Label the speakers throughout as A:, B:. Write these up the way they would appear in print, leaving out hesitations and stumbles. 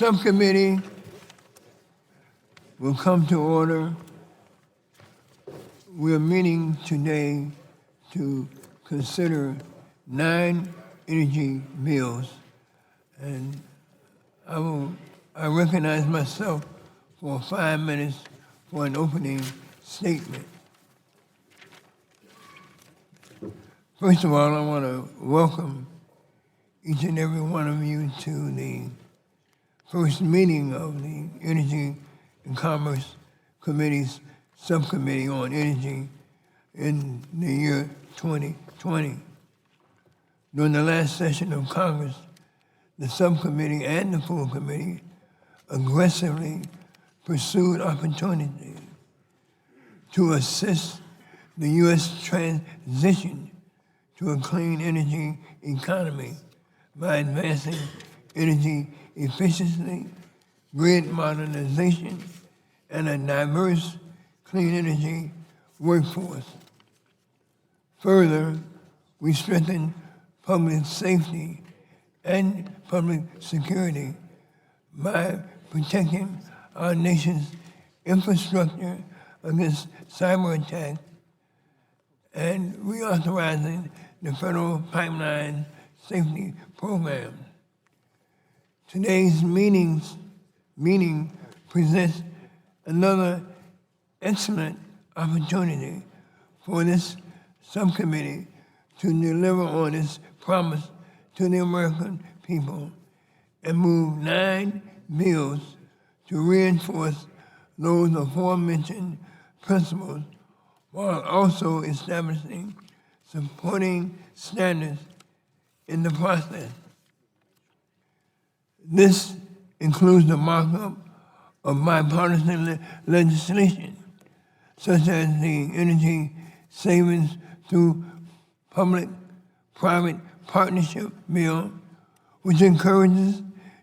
A: Subcommittee will come to order. We are meeting today to consider 9 energy bills, and I recognize myself for 5 minutes for an opening statement. First of all, I want to welcome each and every one of you to the first meeting of the Energy and Commerce Committee's Subcommittee on Energy in the year 2020. During the last session of Congress, the subcommittee and the full committee aggressively pursued opportunities to assist the U.S. transition to a clean energy economy by advancing energy efficiency, grid modernization, and a diverse clean energy workforce. Further, we strengthened public safety and public security by protecting our nation's infrastructure against cyber attacks and reauthorizing the federal pipeline safety program. Today's meeting presents another excellent opportunity for this subcommittee to deliver on its promise to the American people and move 9 bills to reinforce those aforementioned principles while also establishing supporting standards in the process. This includes the markup of bipartisan legislation, such as the Energy Savings through Public-Private Partnership Bill, which encourages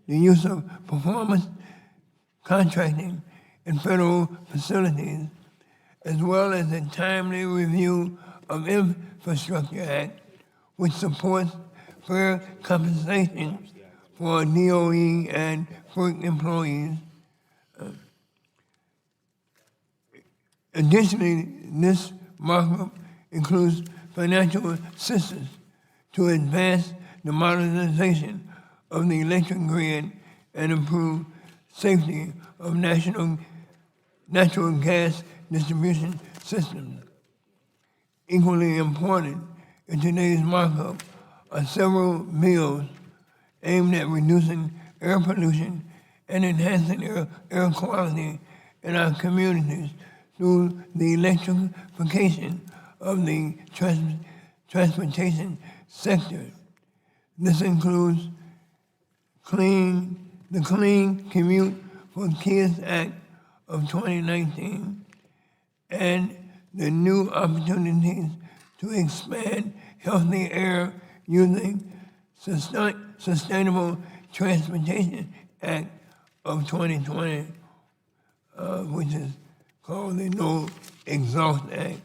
A: the use of performance contracting in federal facilities, as well as the timely review of Infrastructure Act, which supports fair compensation for DOE and FERC employees. Additionally, this markup includes financial assistance to advance the modernization of the electric grid and improve safety of national natural gas distribution systems. Equally important in today's markup are several bills aimed at reducing air pollution and enhancing air quality in our communities through the electrification of the transportation sector. This includes the Clean Commute for Kids Act of 2019 and the new opportunities to expand healthy air using Sustainable Transportation Act of 2020, which is called the No Exhaust Act,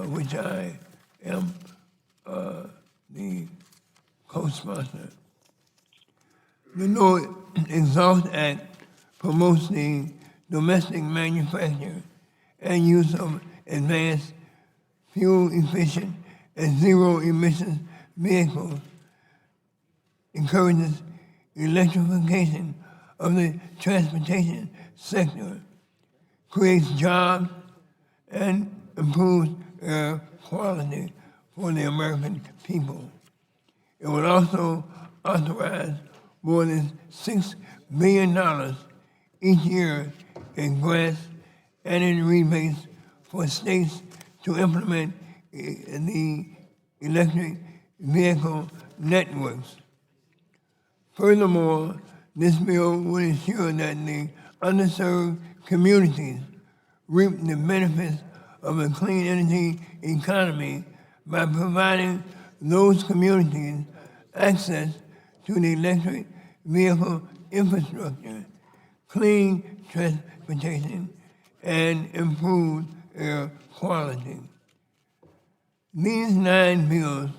A: which I am the co-sponsor. The No Exhaust Act promotes the domestic manufacture and use of advanced fuel-efficient and zero-emissions vehicles, encourages electrification of the transportation sector, creates jobs, and improves air quality for the American people. It will also authorize more than $6 billion each year in grants and in rebates for states to implement the electric vehicle networks. Furthermore, this bill will ensure that the underserved communities reap the benefits of a clean energy economy by providing those communities access to the electric vehicle infrastructure, clean transportation, and improved air quality. These 9 bills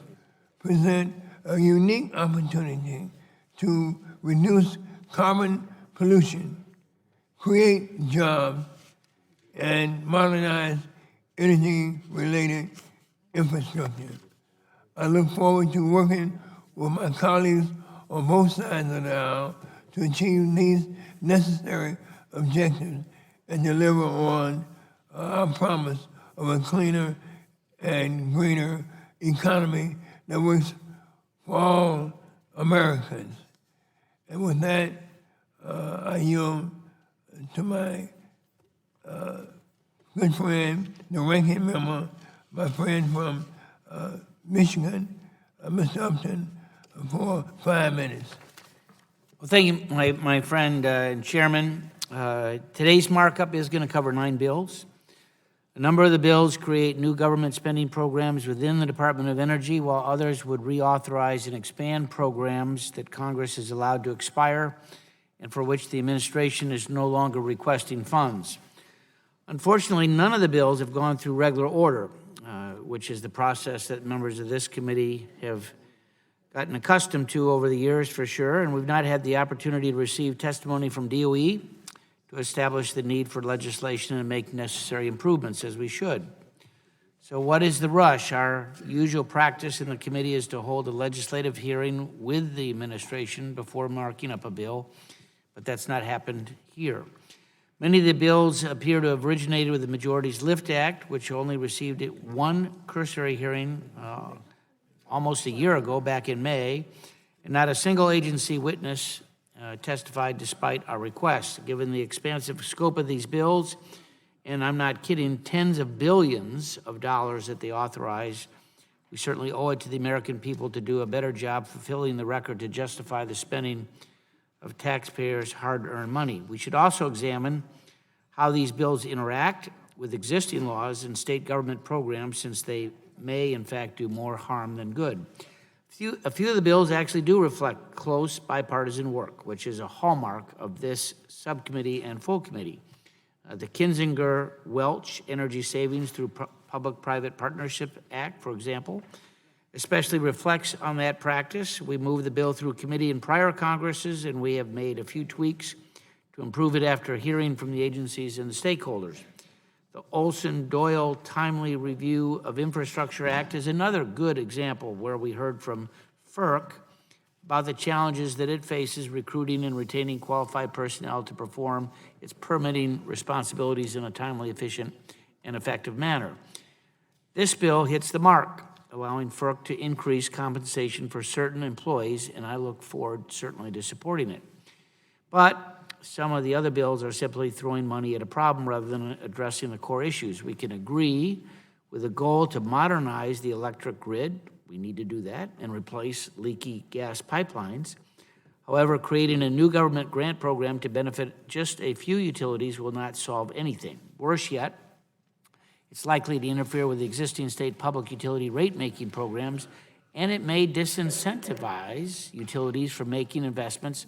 A: present a unique opportunity to reduce carbon pollution, create jobs, and modernize energy-related infrastructure. I look forward to working with my colleagues on both sides of the aisle to achieve these necessary objectives and deliver on our promise of a cleaner and greener economy that works for all Americans. And with that, I yield to my good friend, the ranking member, my friend from Michigan, Mr. Upton, for 5 minutes.
B: Well, thank you, my friend and chairman. Today's markup is going to cover 9 bills. A number of the bills create new government spending programs within the Department of Energy, while others would reauthorize and expand programs that Congress is allowed to expire and for which the administration is no longer requesting funds. Unfortunately, none of the bills have gone through regular order, which is the process that members of this committee have gotten accustomed to over the years for sure, and we've not had the opportunity to receive testimony from DOE to establish the need for legislation and make necessary improvements as we should. So what is the rush? Our usual practice in the committee is to hold a legislative hearing with the administration before marking up a bill, but that's not happened here. Many of the bills appear to have originated with the majority's LIFT Act, which only received one cursory hearing almost a year ago, back in May, and not a single agency witness testified despite our requests. Given the expansive scope of these bills, and I'm not kidding, tens of billions of dollars that they authorize, we certainly owe it to the American people to do a better job fulfilling the record to justify the spending of taxpayers' hard-earned money. We should also examine how these bills interact with existing laws and state government programs, since they may, in fact, do more harm than good. A few of the bills actually do reflect close bipartisan work, which is a hallmark of this subcommittee and full committee. The Kinzinger-Welch Energy Savings through Public-Private Partnership Act, for example, especially reflects on that practice. We moved the bill through committee in prior Congresses, and we have made a few tweaks to improve it after hearing from the agencies and the stakeholders. The Olson-Doyle Timely Review of Infrastructure Act is another good example where we heard from FERC about the challenges that it faces recruiting and retaining qualified personnel to perform its permitting responsibilities in a timely, efficient, and effective manner. This bill hits the mark, allowing FERC to increase compensation for certain employees, and I look forward certainly to supporting it. But some of the other bills are simply throwing money at a problem rather than addressing the core issues. We can agree with a goal to modernize the electric grid. We need to do that and replace leaky gas pipelines. However, creating a new government grant program to benefit just a few utilities will not solve anything. Worse yet, it's likely to interfere with the existing state public utility rate-making programs, and it may disincentivize utilities from making investments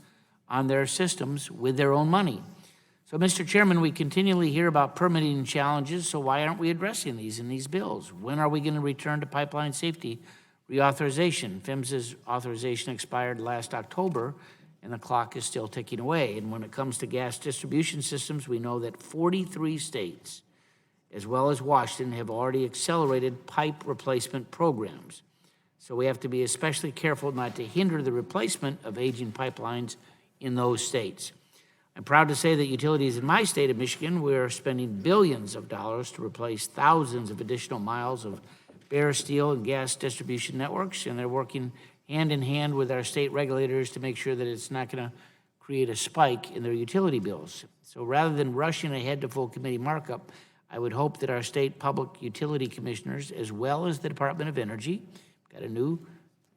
B: on their systems with their own money. So, Mr. Chairman, we continually hear about permitting challenges, so why aren't we addressing these in these bills? When are we going to return to pipeline safety reauthorization? PHMSA's authorization expired last October, and the clock is still ticking away. And when it comes to gas distribution systems, we know that 43 states, as well as Washington, have already accelerated pipe replacement programs. So we have to be especially careful not to hinder the replacement of aging pipelines in those states. I'm proud to say that utilities in my state of Michigan, we're spending billions of dollars to replace thousands of additional miles of bare steel and gas distribution networks, and they're working hand in hand with our state regulators to make sure that it's not going to create a spike in their utility bills. So rather than rushing ahead to full committee markup, I would hope that our state public utility commissioners, as well as the Department of Energy, got a new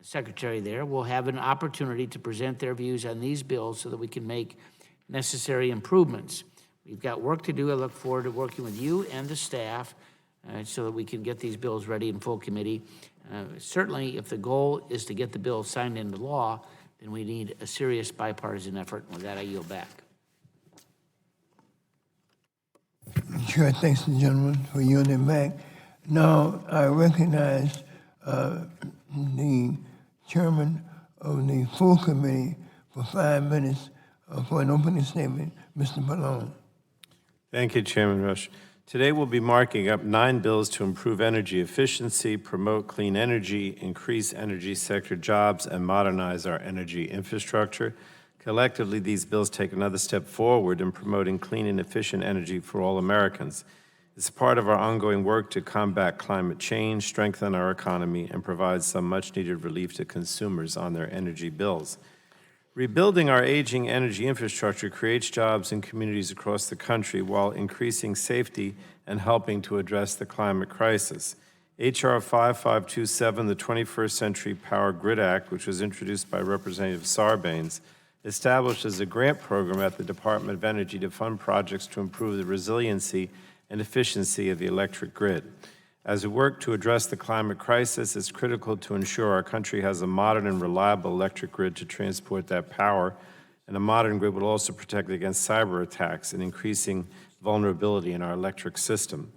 B: secretary there, will have an opportunity to present their views on these bills so that we can make necessary improvements. We've got work to do. I look forward to working with you and the staff so that we can get these bills ready in full committee. Certainly, if the goal is to get the bill signed into law, then we need a serious bipartisan effort. And with that, I yield back.
A: Sure, thanks, gentlemen, for yielding back. Now, I recognize the chairman of the full committee for 5 minutes For an opening statement, Mr. Pallone.
C: Thank you, Chairman Rush. Today we'll be marking up 9 bills to improve energy efficiency, promote clean energy, increase energy sector jobs, and modernize our energy infrastructure. Collectively, these bills take another step forward in promoting clean and efficient energy for all Americans. It's part of our ongoing work to combat climate change, strengthen our economy, and provide some much-needed relief to consumers on their energy bills. Rebuilding our aging energy infrastructure creates jobs in communities across the country while increasing safety and helping to address the climate crisis. H.R. 5527, the 21st Century Power Grid Act, which was introduced by Representative Sarbanes, establishes a grant program at the Department of Energy to fund projects to improve the resiliency and efficiency of the electric grid. As we work to address the climate crisis, it's critical to ensure our country has a modern and reliable electric grid to transport that power, and a modern grid will also protect against cyber attacks and increasing vulnerability in our electric system.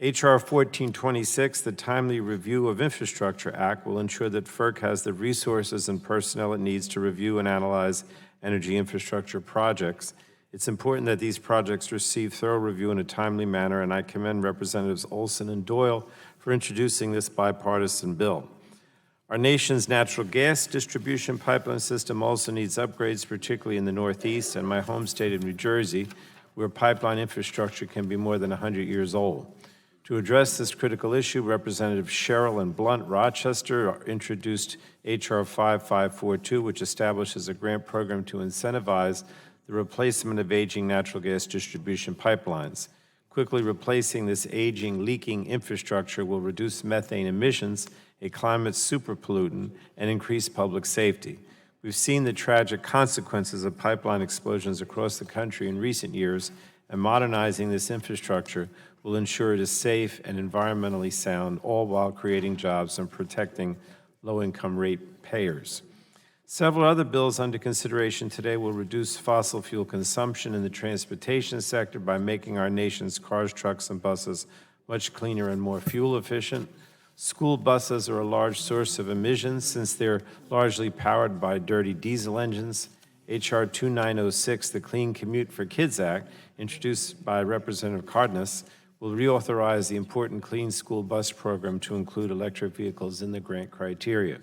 C: H.R. 1426, the Timely Review of Infrastructure Act, will ensure that FERC has the resources and personnel it needs to review and analyze energy infrastructure projects. It's important that these projects receive thorough review in a timely manner, and I commend Representatives Olson and Doyle for introducing this bipartisan bill. Our nation's natural gas distribution pipeline system also needs upgrades, particularly in the Northeast and my home state of New Jersey, where pipeline infrastructure can be more than 100 years old. To address this critical issue, Representative Sherrill and Blunt Rochester introduced H.R. 5542, which establishes a grant program to incentivize the replacement of aging natural gas distribution pipelines. Quickly replacing this aging, leaking infrastructure will reduce methane emissions, a climate superpollutant, and increase public safety. We've seen the tragic consequences of pipeline explosions across the country in recent years, and modernizing this infrastructure will ensure it is safe and environmentally sound, all while creating jobs and protecting low-income rate payers. Several other bills under consideration today will reduce fossil fuel consumption in the transportation sector by making our nation's cars, trucks, and buses much cleaner and more fuel efficient. School buses are a large source of emissions since they're largely powered by dirty diesel engines. H.R. 2906, the Clean Commute for Kids Act, introduced by Representative Cardenas, will reauthorize the important Clean School Bus program to include electric vehicles in the grant criteria.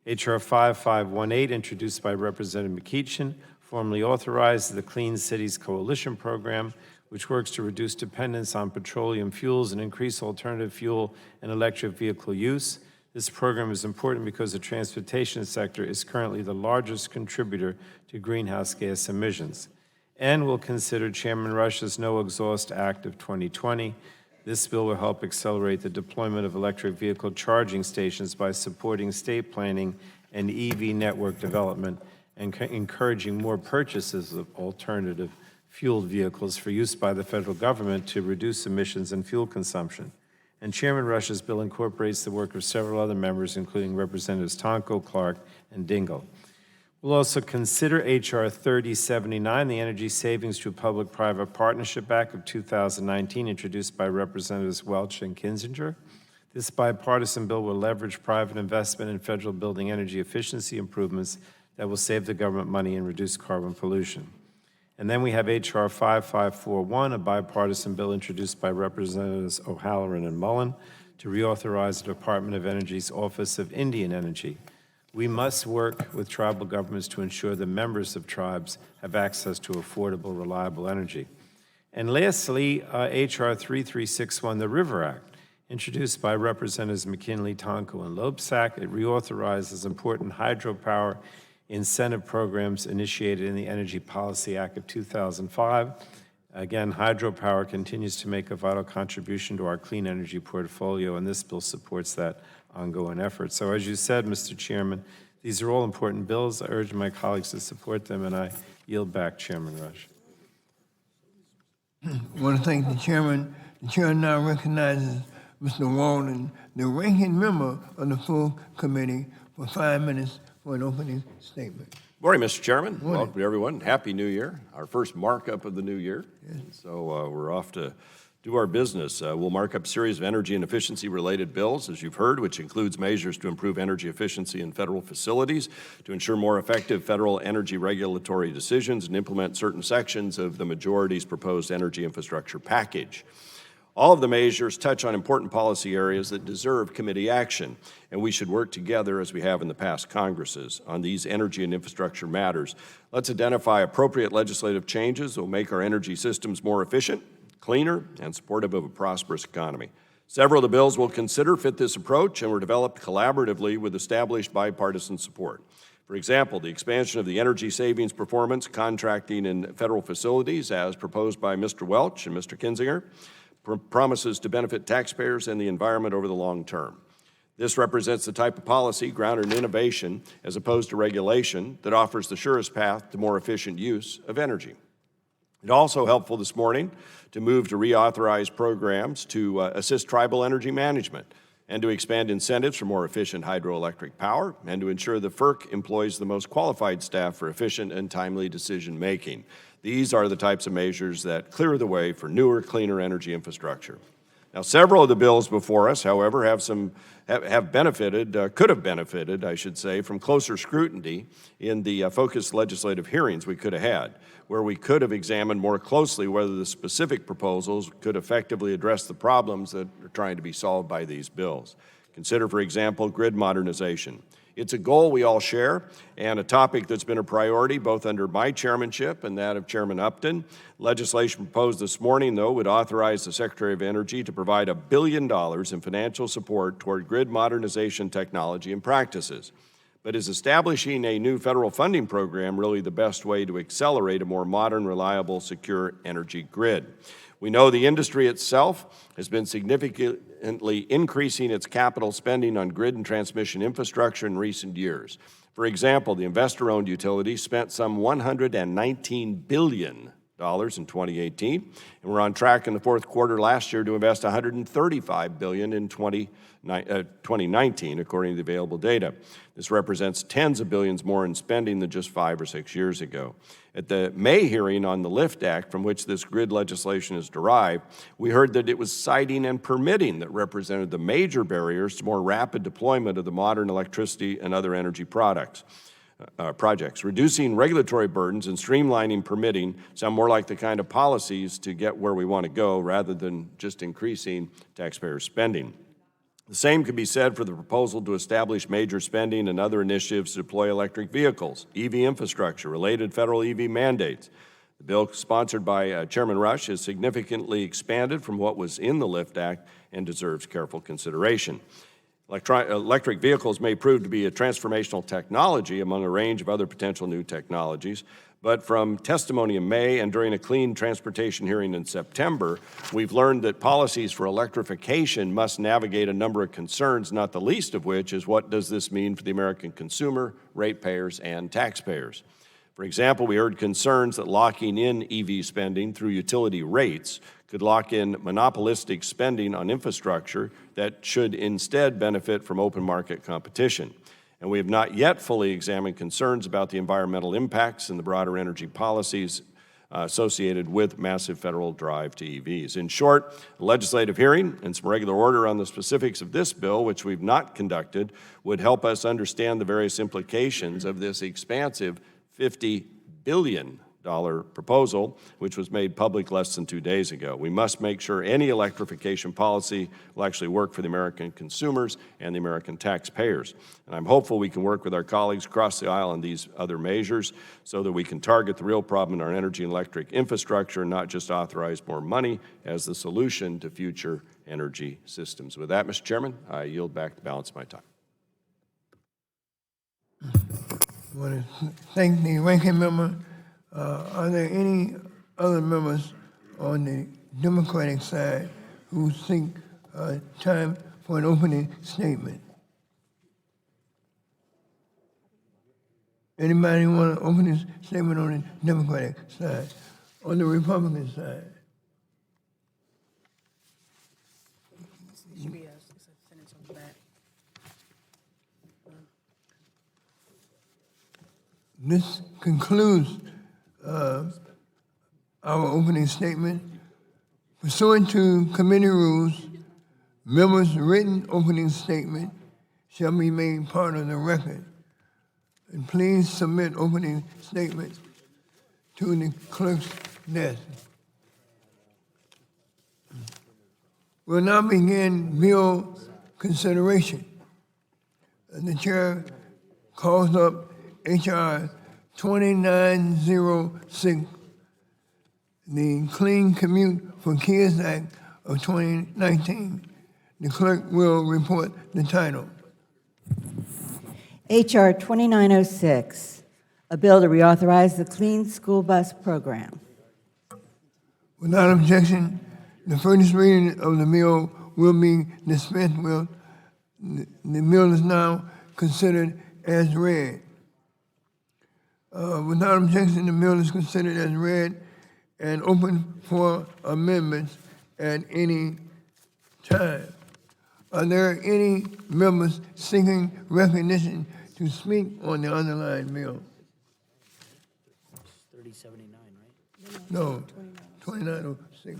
C: H.R. 5518, introduced by Representative McEachin, formally authorizes the Clean Cities Coalition program, which works to reduce dependence on petroleum fuels and increase alternative fuel and electric vehicle use. This program is important because the transportation sector is currently the largest contributor to greenhouse gas emissions. And we'll consider Chairman Rush's No Exhaust Act of 2020. This bill will help accelerate the deployment of electric vehicle charging stations by supporting state planning and EV network development and encouraging more purchases of alternative fueled vehicles for use by the federal government to reduce emissions and fuel consumption. And Chairman Rush's bill incorporates the work of several other members, including Representatives Tonko, Clark, and Dingell. We'll also consider H.R. 3079, the Energy Savings Through Public-Private Partnership Act of 2019, introduced by Representatives Welch and Kinzinger. This bipartisan bill will leverage private investment in federal building energy efficiency improvements that will save the government money and reduce carbon pollution. And then we have H.R. 5541, a bipartisan bill introduced by Representatives O'Halloran and Mullen to reauthorize the Department of Energy's Office of Indian Energy. We must work with tribal governments to ensure the members of tribes have access to affordable, reliable energy. And lastly, H.R. 3361, the River Act, introduced by Representatives McKinley, Tonko, and Loebsack. It reauthorizes important hydropower incentive programs initiated in the Energy Policy Act of 2005. Again, hydropower continues to make a vital contribution to our clean energy portfolio, and this bill supports that ongoing effort. So as you said, Mr. Chairman, these are all important bills. I urge my colleagues to support them, and I yield back, Chairman Rush.
A: I want to thank the chairman. The chair now recognizes Mr. Walden, the ranking member of the full committee, for 5 minutes for an opening statement.
D: Morning, Mr. Chairman.
A: Morning.
D: Welcome, everyone. Happy New Year, our first markup of the new year. Yes. So we're off to Do our business. We'll mark up a series of energy and efficiency-related bills, as you've heard, which includes measures to improve energy efficiency in federal facilities, to ensure more effective federal energy regulatory decisions, and implement certain sections of the majority's proposed energy infrastructure package. All of the measures touch on important policy areas that deserve committee action, and we should work together, as we have in the past Congresses, on these energy and infrastructure matters. Let's identify appropriate legislative changes that will make our energy systems more efficient, cleaner, and supportive of a prosperous economy. Several of the bills we'll consider fit this approach and were developed collaboratively with established bipartisan support. For example, the expansion of the energy savings performance contracting in federal facilities, as proposed by Mr. Welch and Mr. Kinzinger, promises to benefit taxpayers and the environment over the long term. This represents the type of policy grounded in innovation as opposed to regulation that offers the surest path to more efficient use of energy. It's also helpful this morning to move to reauthorize programs to assist tribal energy management and to expand incentives for more efficient hydroelectric power and to ensure the FERC employs the most qualified staff for efficient and timely decision making. These are the types of measures that clear the way for newer, cleaner energy infrastructure. Now, several of the bills before us, however, have benefited, could have benefited, I should say, from closer scrutiny in the focused legislative hearings we could have had, where we could have examined more closely whether the specific proposals could effectively address the problems that are trying to be solved by these bills. Consider, for example, grid modernization. It's a goal we all share and a topic that's been a priority both under my chairmanship and that of Chairman Upton. Legislation proposed this morning, though, would authorize the Secretary of Energy to provide $1 billion in financial support toward grid modernization technology and practices. But is establishing a new federal funding program really the best way to accelerate a more modern, reliable, secure energy grid? We know the industry itself has been significantly increasing its capital spending on grid and transmission infrastructure in recent years. For example, the investor-owned utilities spent some $119 billion in 2018, and we're on track in the fourth quarter last year to invest $135 billion in 2019, according to the available data. This represents tens of billions more in spending than just 5 or 6 years ago. At the May hearing on the LIFT Act, from which this grid legislation is derived, we heard that it was siting and permitting that represented the major barriers to more rapid deployment of the modern electricity and other energy projects. Reducing regulatory burdens and streamlining permitting sound more like the kind of policies to get where we want to go rather than just increasing taxpayer spending. The same could be said for the proposal to establish major spending and other initiatives to deploy electric vehicles, EV infrastructure, related federal EV mandates. The bill sponsored by Chairman Rush is significantly expanded from what was in the LIFT Act and deserves careful consideration. Electric vehicles may prove to be a transformational technology among a range of other potential new technologies, but from testimony in May and during a clean transportation hearing in September, we've learned that policies for electrification must navigate a number of concerns, not the least of which is what does this mean for the American consumer, ratepayers, and taxpayers. For example, we heard concerns that locking in EV spending through utility rates could lock in monopolistic spending on infrastructure that should instead benefit from open market competition. And we have not yet fully examined concerns about the environmental impacts and the broader energy policies associated with massive federal drive to EVs. In short, a legislative hearing and some regular order on the specifics of this bill, which we've not conducted, would help us understand the various implications of this expansive $50 billion proposal, which was made public less than 2 days ago. We must make sure any electrification policy will actually work for the American consumers and the American taxpayers. And I'm hopeful we can work with our colleagues across the aisle on these other measures so that we can target the real problem in our energy and electric infrastructure and not just authorize more money as the solution to future energy systems. With that, Mr. Chairman, I yield back the balance of my time.
A: I want to thank the ranking member. Are there any other members on the Democratic side who think time for an opening statement? Anybody want an opening statement on the Democratic side? On the Republican side?
E: Should be a sentence on the back.
A: This concludes our opening statement. Pursuant to committee rules, members' written opening statement shall be made part of the record. And please submit opening statements to the clerk's desk. We'll now begin bill consideration. And the chair calls up H.R. 2906, the Clean Commute for Kids Act of 2019. The clerk will report the title.
F: H.R. 2906, a bill to reauthorize the Clean School Bus Program.
A: Without objection, the first reading of the bill will be dispensed with. The bill is now considered as read. Without objection, the bill is considered as read and open for amendments at any time. Are there any members seeking recognition to speak on the underlying bill?
B: 3079, right?
A: No, 2906.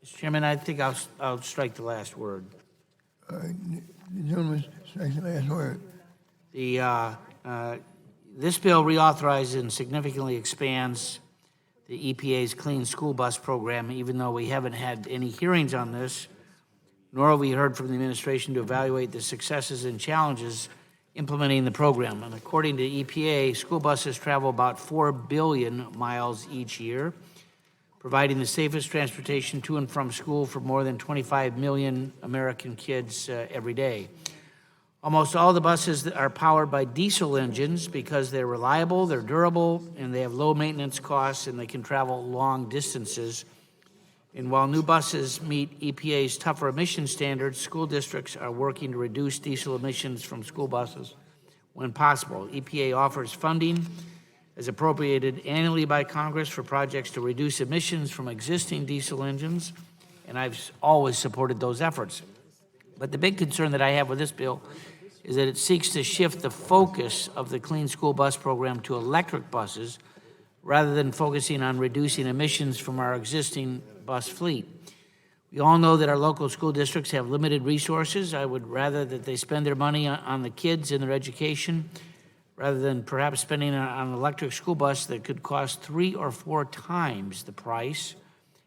B: Mr. Chairman, I think I'll strike the last word.
A: All right, the gentleman strikes the last word.
B: This bill reauthorizes and significantly expands the EPA's Clean School Bus Program, even though we haven't had any hearings on this, nor have we heard from the administration to evaluate the successes and challenges implementing the program. And according to EPA, school buses travel about 4 billion miles each year, providing the safest transportation to and from school for more than 25 million American kids every day. Almost all the buses are powered by diesel engines because they're reliable, they're durable, and they have low maintenance costs, and they can travel long distances. And while new buses meet EPA's tougher emission standards, school districts are working to reduce diesel emissions from school buses when possible. EPA offers funding as appropriated annually by Congress for projects to reduce emissions from existing diesel engines, and I've always supported those efforts. But the big concern that I have with this bill is that it seeks to shift the focus of the Clean School Bus Program to electric buses rather than focusing on reducing emissions from our existing bus fleet. We all know that our local school districts have limited resources. I would rather that they spend their money on the kids and their education rather than perhaps spending on an electric school bus that could cost 3 or 4 times the price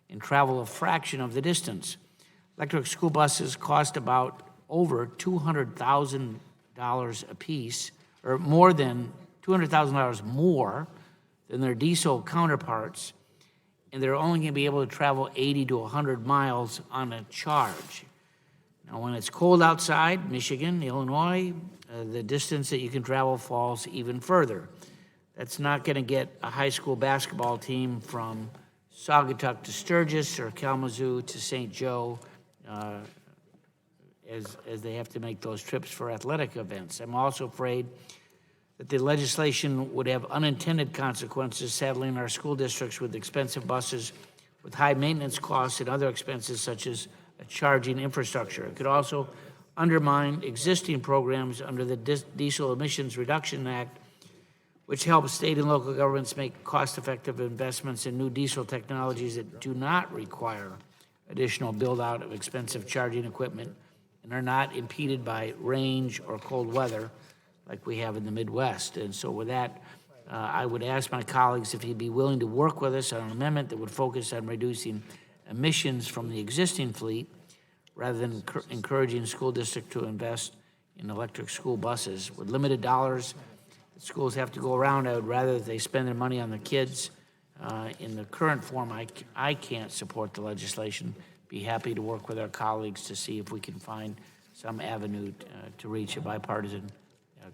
B: and travel a fraction of the distance. Electric school buses cost about over $200,000 apiece, or more than $200,000 more than their diesel counterparts, and they're only going to be able to travel 80 to 100 miles on a charge. Now, when it's cold outside, Michigan, Illinois, the distance that you can travel falls even further. That's not going to get a high school basketball team from Saugatuck to Sturgis or Kalamazoo to St. Joe as they have to make those trips for athletic events. I'm also afraid that the legislation would have unintended consequences, saddling our school districts with expensive buses with high maintenance costs and other expenses such as a charging infrastructure. It could also undermine existing programs under the Diesel Emissions Reduction Act, which helps state and local governments make cost-effective investments in new diesel technologies that do not require additional build-out of expensive charging equipment and are not impeded by range or cold weather like we have in the Midwest. And so with that, I would ask my colleagues if he'd be willing to work with us on an amendment that would focus on reducing emissions from the existing fleet rather than encouraging school districts to invest in electric school buses. With limited dollars that schools have to go around, I would rather that they spend their money on the kids. In the current form, I can't support the legislation. Be happy to work with our colleagues to see if we can find some avenue to reach a bipartisan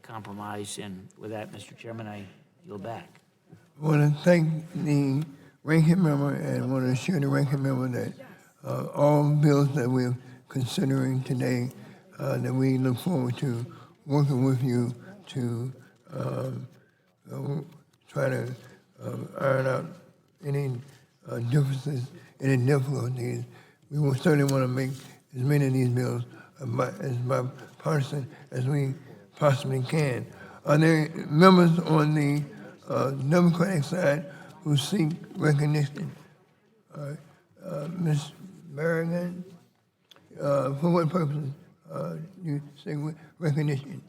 B: compromise. And with that, Mr. Chairman, I yield back.
A: I want to thank the ranking member and want to assure the ranking member that all bills that we're considering today, that we look forward to working with you to try to iron out any differences, any difficulties. We will certainly want to make as many of these bills as bipartisan as we possibly can. Are there members on the Democratic side who seek recognition? Ms. Berrigan, for what purpose you seek recognition?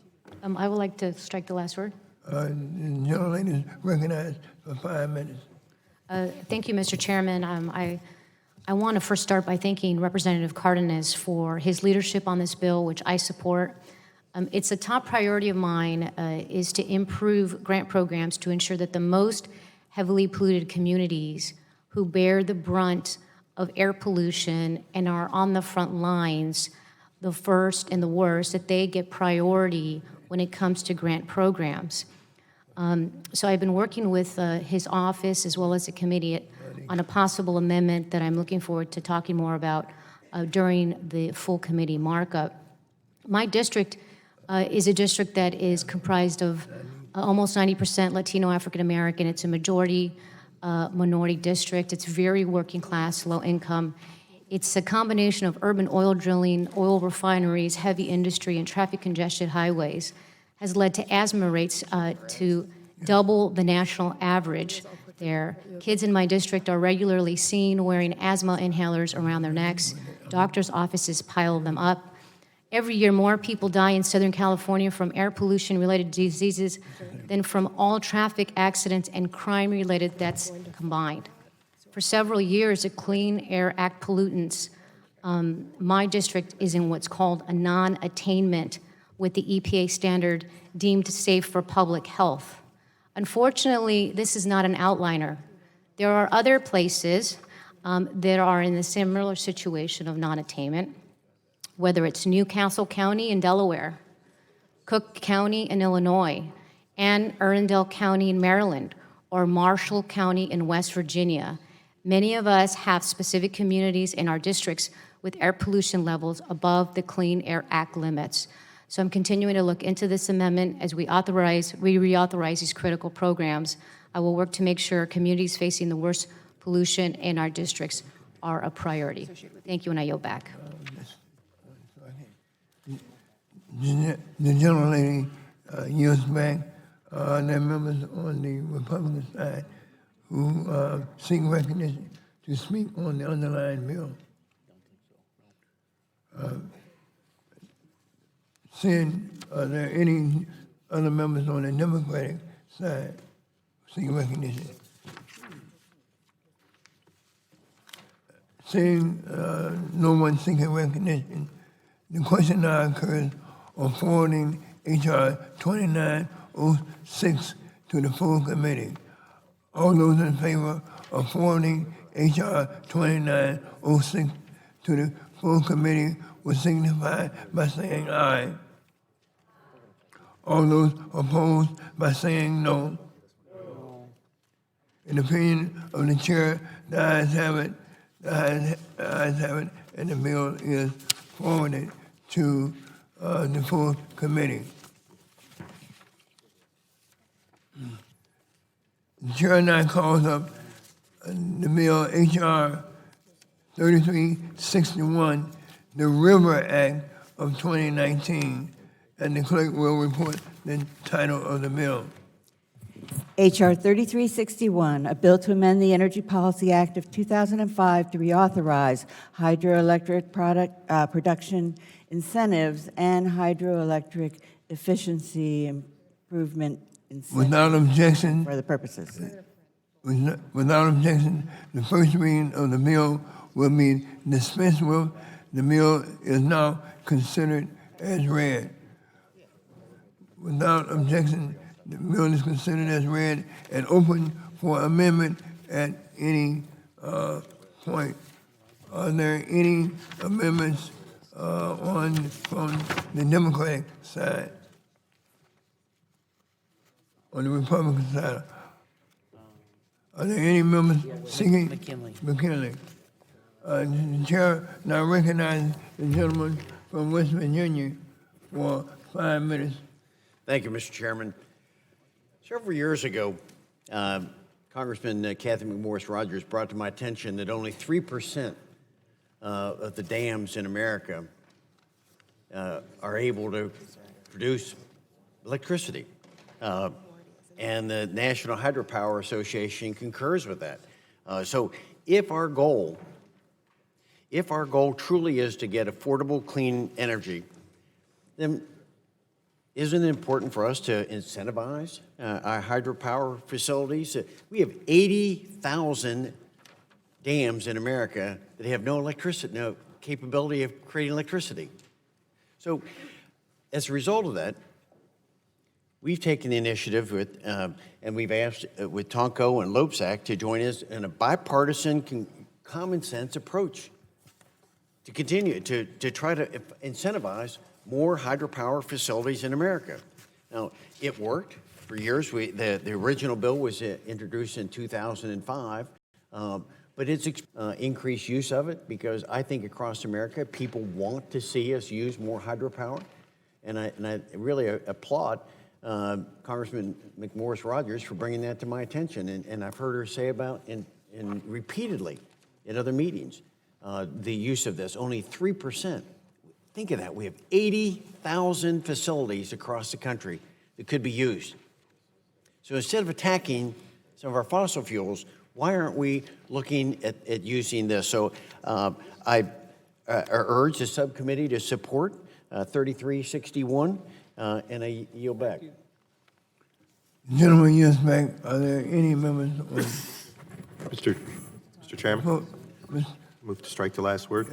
G: I would like to strike the last word.
A: The gentlelady is recognized for 5 minutes.
G: Thank you, Mr. Chairman. I want to first start by thanking Representative Cardenas for his leadership on this bill, which I support. It's a top priority of mine is to improve grant programs to ensure that the most heavily polluted communities who bear the brunt of air pollution and are on the front lines, the first and the worst, that they get priority when it comes to grant programs. So I've been working with his office as well as the committee on a possible amendment that I'm looking forward to talking more about during the full committee markup. My district is a district that is comprised of almost 90% Latino African American. It's a majority minority district. It's very working class, low income. It's a combination of urban oil drilling, oil refineries, heavy industry, and traffic congested highways has led to asthma rates to double the national average there. Kids in my district are regularly seen wearing asthma inhalers around their necks. Doctors' offices pile them up. Every year, more people die in Southern California from air pollution-related diseases than from all traffic accidents and crime-related deaths combined. For several years, the Clean Air Act pollutants, my district is in what's called a non-attainment with the EPA standard deemed safe for public health. Unfortunately, this is not an outliner. There are other places that are in a similar situation of non-attainment, whether it's Newcastle County in Delaware, Cook County in Illinois, Anne Arundel County in Maryland, or Marshall County in West Virginia. Many of us have specific communities in our districts with air pollution levels above the Clean Air Act limits. So I'm continuing to look into this amendment as we reauthorize these critical programs. I will work to make sure communities facing the worst pollution in our districts are a priority. Thank you, and I yield back.
A: The gentlelady yields back. There are members on the Republican side who seek recognition to speak on the underlying bill. Seeing, are there any other members on the Democratic side seek recognition? Seeing no one seeking recognition, the question now occurs of forwarding H.R. 2906 to the full committee. All those in favor of forwarding H.R. 2906 to the full committee will signify by saying aye. All those opposed by saying no. In the opinion of the chair, the ayes have it. The ayes have it, and the bill is forwarded to the full committee. The chair now calls up the bill H.R. 3361, the River Act of 2019, and the clerk will report the title of the bill.
F: H.R. 3361, a bill to amend the Energy Policy Act of 2005 to reauthorize hydroelectric production incentives and hydroelectric efficiency improvement incentives.
A: Without objection,
F: For the purposes.
A: without objection, the first reading of the bill will be dispensed with. The bill is now considered as read. Without objection, the bill is considered as read and open for amendment at any point. Are there any amendments from the Democratic side? On the Republican side? Are there any members seeking? McKinley. The chair now recognizes the gentleman from West Virginia for 5 minutes.
H: Thank you, Mr. Chairman. Several years ago, Congressman Kathy McMorris Rodgers brought to my attention that only 3% of the dams in America are able to produce electricity. And the National Hydropower Association concurs with that. So if our goal truly is to get affordable, clean energy, then isn't it important for us to incentivize our hydropower facilities? We have 80,000 dams in America that have no electricity, no capability of creating electricity. So as a result of that, we've taken the initiative with, and we've asked with Tonko and Loebsack to join us in a bipartisan, common sense approach to continue to try to incentivize more hydropower facilities in America. Now, it worked for years. The original bill was introduced in 2005, but it's increased use of it because I think across America, people want to see us use more hydropower. And I really applaud Congressman McMorris Rodgers for bringing that to my attention. And I've heard her say about, and repeatedly in other meetings, the use of this, only 3%. Think of that. We have 80,000 facilities across the country that could be used. So instead of attacking some of our fossil fuels, why aren't we looking at using this? So I urge the subcommittee to support 3361, and I yield back.
A: Gentleman yields back. Are there any members?
I: Mr. Chairman,
A: Oh,
I: move to strike the last word.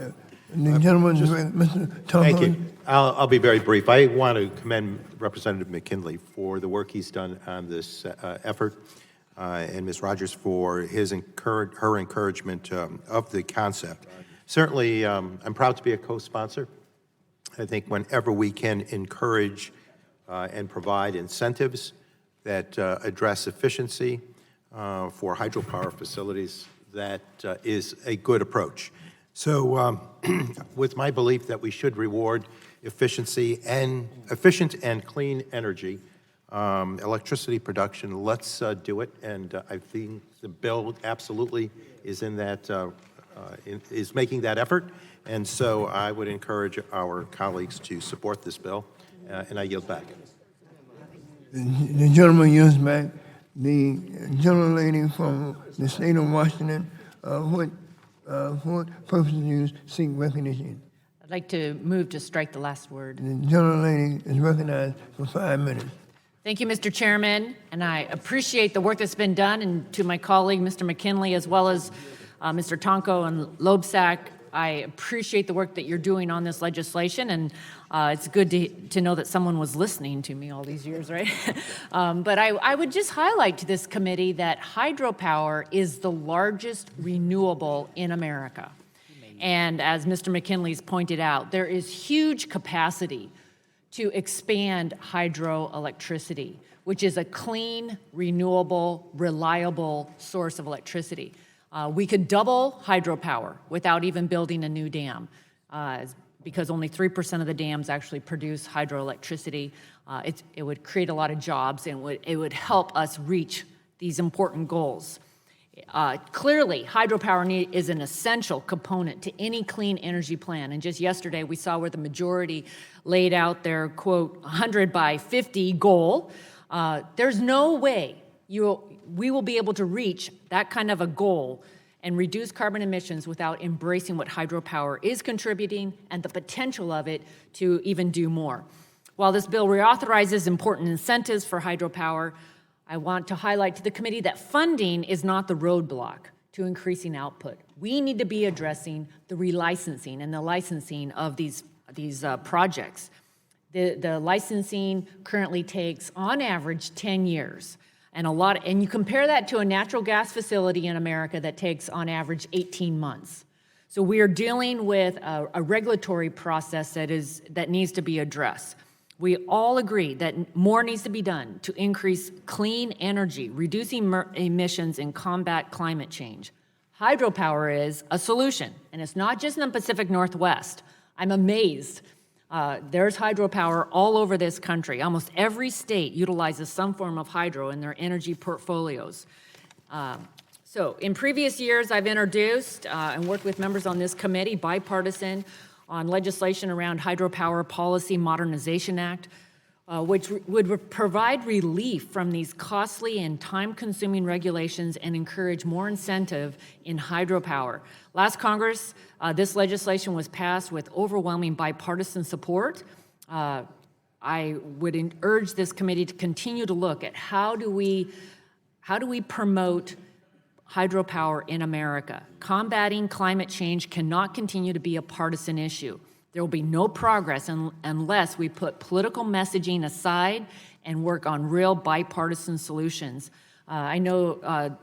A: the gentleman, Mr. Tonko.
I: Thank you. I'll be very brief. I want to commend Representative McKinley for the work he's done on this effort, and Ms. Rogers for her encouragement of the concept. Certainly, I'm proud to be a co-sponsor. I think whenever we can encourage and provide incentives that address efficiency for hydropower facilities, that is a good approach. So with my belief that we should reward efficient and clean energy, electricity production, let's do it. And I think the bill absolutely is in that, is making that effort. And so I would encourage our colleagues to support this bill, and I yield back.
A: The gentleman yields back. The gentlelady from the state of Washington, what purpose do you seek recognition?
E: I'd like to move to strike the last word.
A: The gentlelady is recognized for 5 minutes.
E: Thank you, Mr. Chairman, and I appreciate the work that's been done, and to my colleague, Mr. McKinley, as well as Mr. Tonko and Loebsack, I appreciate the work that you're doing on this legislation, and it's good to know that someone was listening to me all these years, right? But I would just highlight to this committee that hydropower is the largest renewable in America. And as Mr. McKinley's pointed out, there is huge capacity to expand hydroelectricity, which is a clean, renewable, reliable source of electricity. We could double hydropower without even building a new dam, because only 3% of the dams actually produce hydroelectricity. It would create a lot of jobs, and it would help us reach these important goals. Clearly, hydropower is an essential component to any clean energy plan. And just yesterday, we saw where the majority laid out their, quote, 100 by 50 goal. There's no way we will be able to reach that kind of a goal and reduce carbon emissions without embracing what hydropower is contributing and the potential of it to even do more. While this bill reauthorizes important incentives for hydropower, I want to highlight to the committee that funding is not the roadblock to increasing output. We need to be addressing the relicensing and the licensing of these projects. The licensing currently takes, on average, 10 years. And you compare that to a natural gas facility in America that takes, on average, 18 months. So we are dealing with a regulatory process that needs to be addressed. We all agree that more needs to be done to increase clean energy, reducing emissions, and combat climate change. Hydropower is a solution, and it's not just in the Pacific Northwest. I'm amazed. There's hydropower all over this country. Almost every state utilizes some form of hydro in their energy portfolios. So in previous years, I've introduced and worked with members on this committee, bipartisan, on legislation around Hydropower Policy Modernization Act. which would provide relief from these costly and time-consuming regulations and encourage more incentive in hydropower. Last Congress, this legislation was passed with overwhelming bipartisan support. I would urge this committee to continue to look at how do we promote hydropower in America. Combating climate change cannot continue to be a partisan issue. There will be no progress unless we put political messaging aside and work on real bipartisan solutions. I know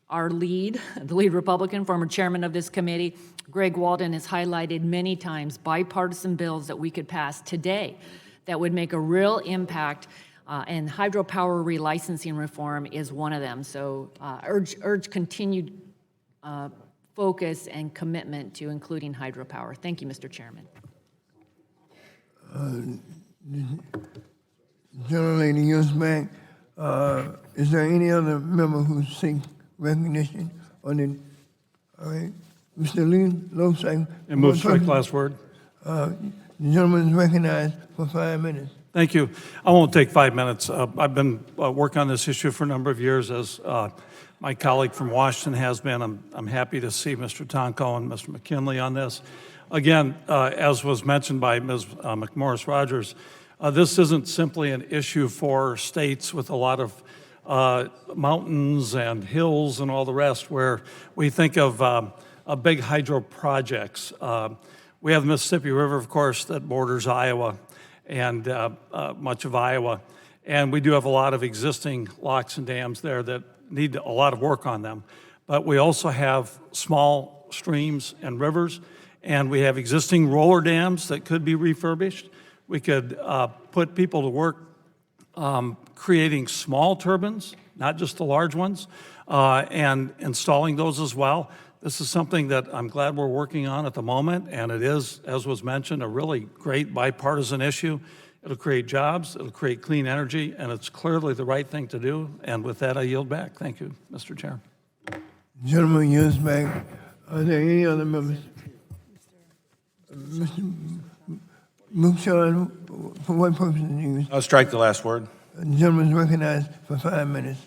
E: our lead, the lead Republican, former chairman of this committee, Greg Walden, has highlighted many times bipartisan bills that we could pass today that would make a real impact, and hydropower relicensing reform is one of them. So urge continued focus and commitment to including hydropower. Thank you, Mr. Chairman.
A: Gentlelady yields back. Is there any other member who seeks recognition on it? All right. Mr. Lee Loebsack.
J: And move strike last word.
A: The gentleman is recognized for 5 minutes.
J: Thank you. I won't take 5 minutes. I've been working on this issue for a number of years, as my colleague from Washington has been. I'm happy to see Mr. Tonko and Mr. McKinley on this. Again, as was mentioned by Ms. McMorris-Rodgers, this isn't simply an issue for states with a lot of mountains and hills and all the rest, where we think of big hydro projects. We have the Mississippi River, of course, that borders Iowa and much of Iowa. And we do have a lot of existing locks and dams there that need a lot of work on them. But we also have small streams and rivers, and we have existing roller dams that could be refurbished. We could put people to work creating small turbines, not just the large ones, and installing those as well. This is something that I'm glad we're working on at the moment, and it is, as was mentioned, a really great bipartisan issue. It'll create jobs, it'll create clean energy, and it's clearly the right thing to do. And with that, I yield back. Thank you, Mr. Chair.
A: Gentleman yields back. Are there any other members? Mr. Mukshan, for what purpose do you?
K: I'll strike the last word.
A: The gentleman is recognized for 5 minutes.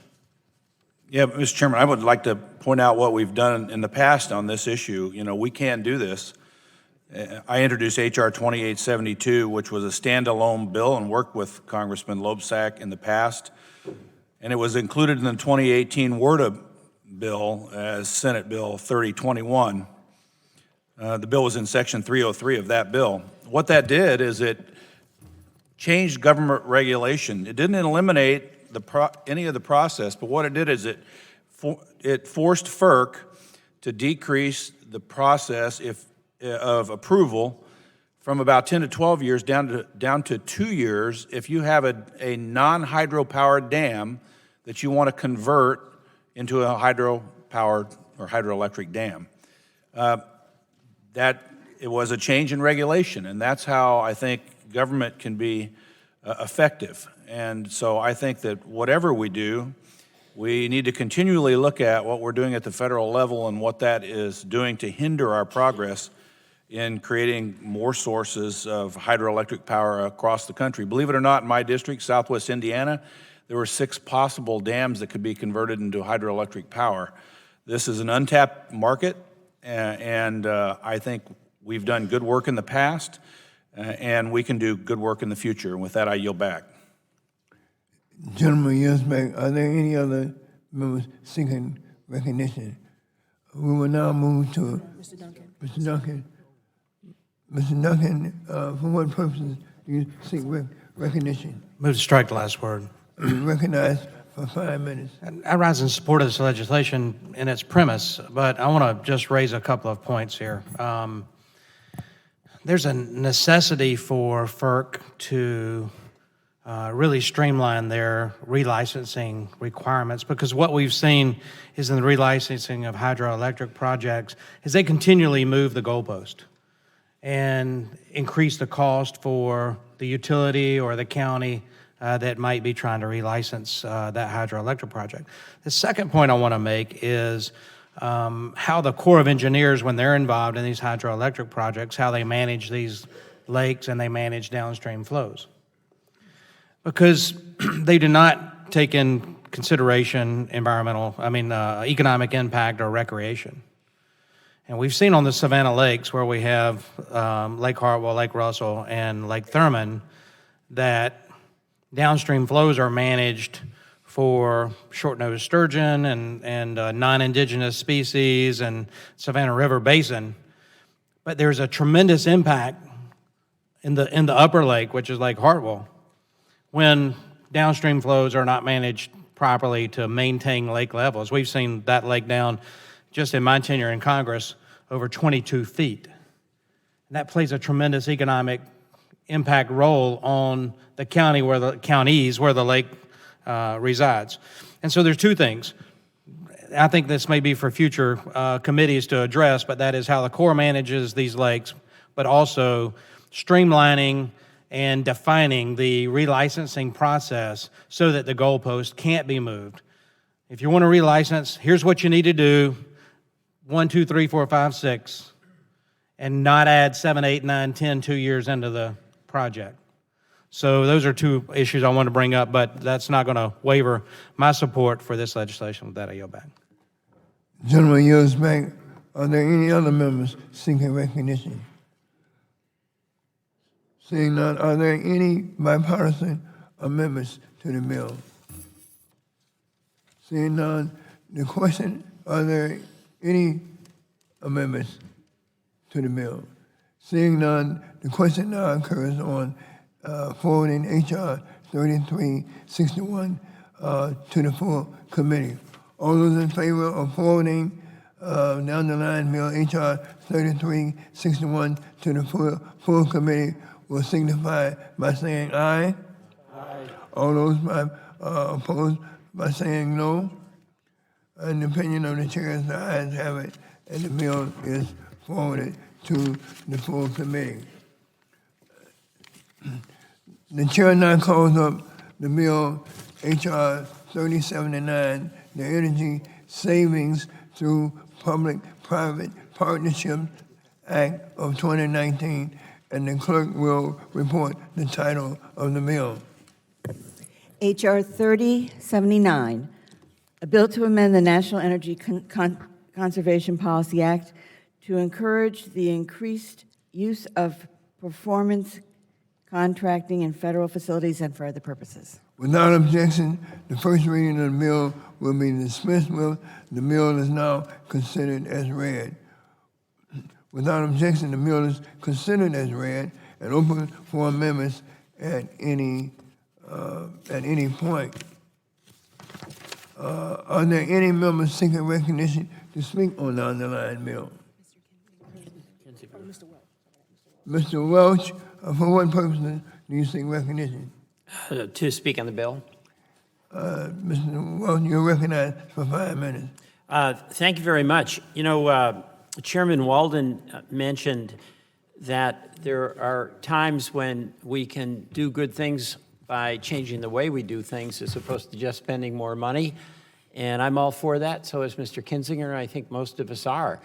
K: Yeah, Mr. Chairman, I would like to point out what we've done in the past on this issue. You know, we can do this. I introduced H.R. 2872, which was a standalone bill, and worked with Congressman Loebsack in the past. And it was included in the 2018 WRDA bill as Senate Bill 3021. The bill was in Section 303 of that bill. What that did is it changed government regulation. It didn't eliminate any of the process, but what it did is it forced FERC to decrease the process of approval from about 10 to 12 years down to 2 years if you have a non-hydropowered dam that you want to convert into a hydropowered or hydroelectric dam. That it was a change in regulation, and that's how I think government can be effective. And so I think that whatever we do, we need to continually look at what we're doing at the federal level and what that is doing to hinder our progress in creating more sources of hydroelectric power across the country. Believe it or not, in my district, Southwest Indiana, there were 6 possible dams that could be converted into hydroelectric power. This is an untapped market, and I think we've done good work in the past, and we can do good work in the future. And with that, I yield back.
A: Gentleman yields back. Are there any other members seeking recognition? We will now move to Mr. Duncan. Mr. Duncan. Mr. Duncan, for what purposes do you seek recognition?
L: Move to strike the last word.
A: Recognized for 5 minutes.
L: I rise in support of this legislation in its premise, but I want to just raise a couple of points here. There's a necessity for FERC to really streamline their relicensing requirements, because what we've seen is in the relicensing of hydroelectric projects is they continually move the goalpost and increase the cost for the utility or the county that might be trying to relicense that hydroelectric project. The second point I want to make is how the Corps of Engineers, when they're involved in these hydroelectric projects, how they manage these lakes and they manage downstream flows. because they do not take in consideration economic impact or recreation. And we've seen on the Savannah Lakes, where we have Lake Hartwell, Lake Russell, and Lake Thurmond, that downstream flows are managed for short-nosed sturgeon and non-indigenous species and Savannah River Basin. But there's a tremendous impact in the upper lake, which is Lake Hartwell, when downstream flows are not managed properly to maintain lake levels. We've seen that lake down, just in my tenure in Congress, over 22 feet. And that plays a tremendous economic impact role on the counties where the lake resides. And so there's two things. I think this may be for future committees to address, but that is how the Corps manages these lakes, but also streamlining and defining the relicensing process so that the goalpost can't be moved. If you want to relicense, here's what you need to do: 1, 2, 3, 4, 5, 6, and not add 7, 8, 9, 10 2 years into the project. So those are two issues I want to bring up, but that's not going to waver my support for this legislation. With that, I yield back.
A: Gentleman yields back. Are there any other members seeking recognition? Seeing none, are there any bipartisan amendments to the bill? Seeing none, the question, are there any amendments to the bill? Seeing none, the question now occurs on forwarding H.R. 3361 to the full committee. All those in favor of forwarding down the line bill H.R. 3361 to the full committee will signify by saying aye. Aye. All those opposed by saying no. In the opinion of the chair, the ayes have it, and the bill is forwarded to the full committee. The chair now calls up the bill H.R. 3079, the Energy Savings Through Public-Private Partnerships Act of 2019, and the clerk will report the title of the bill.
F: H.R. 3079, a bill to amend the National Energy Conservation Policy Act to encourage the increased use of performance contracting in federal facilities and for other purposes.
A: Without objection, the first reading of the bill will be dismissed with the bill is now considered as read. Without objection, the bill is considered as read and open for amendments at any point. Are there any members seeking recognition to speak on the underlying bill? Mr. Welch, for what purpose do you seek recognition?
M: To speak on the bill.
A: Mr. Welch, you're recognized for 5 minutes.
M: Thank you very much. You know, Chairman Walden mentioned that there are times when we can do good things by changing the way we do things as opposed to just spending more money. And I'm all for that. So is Mr. Kinzinger, and I think most of us are.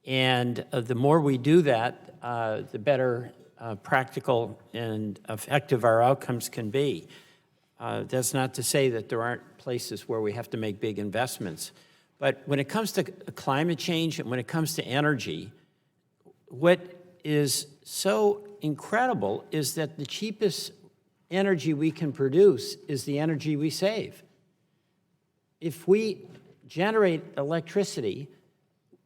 M: And the more we do that, the better practical and effective our outcomes can be. That's not to say that there aren't places where we have to make big investments. But when it comes to climate change and when it comes to energy, what is so incredible is that the cheapest energy we can produce is the energy we save. If we generate electricity,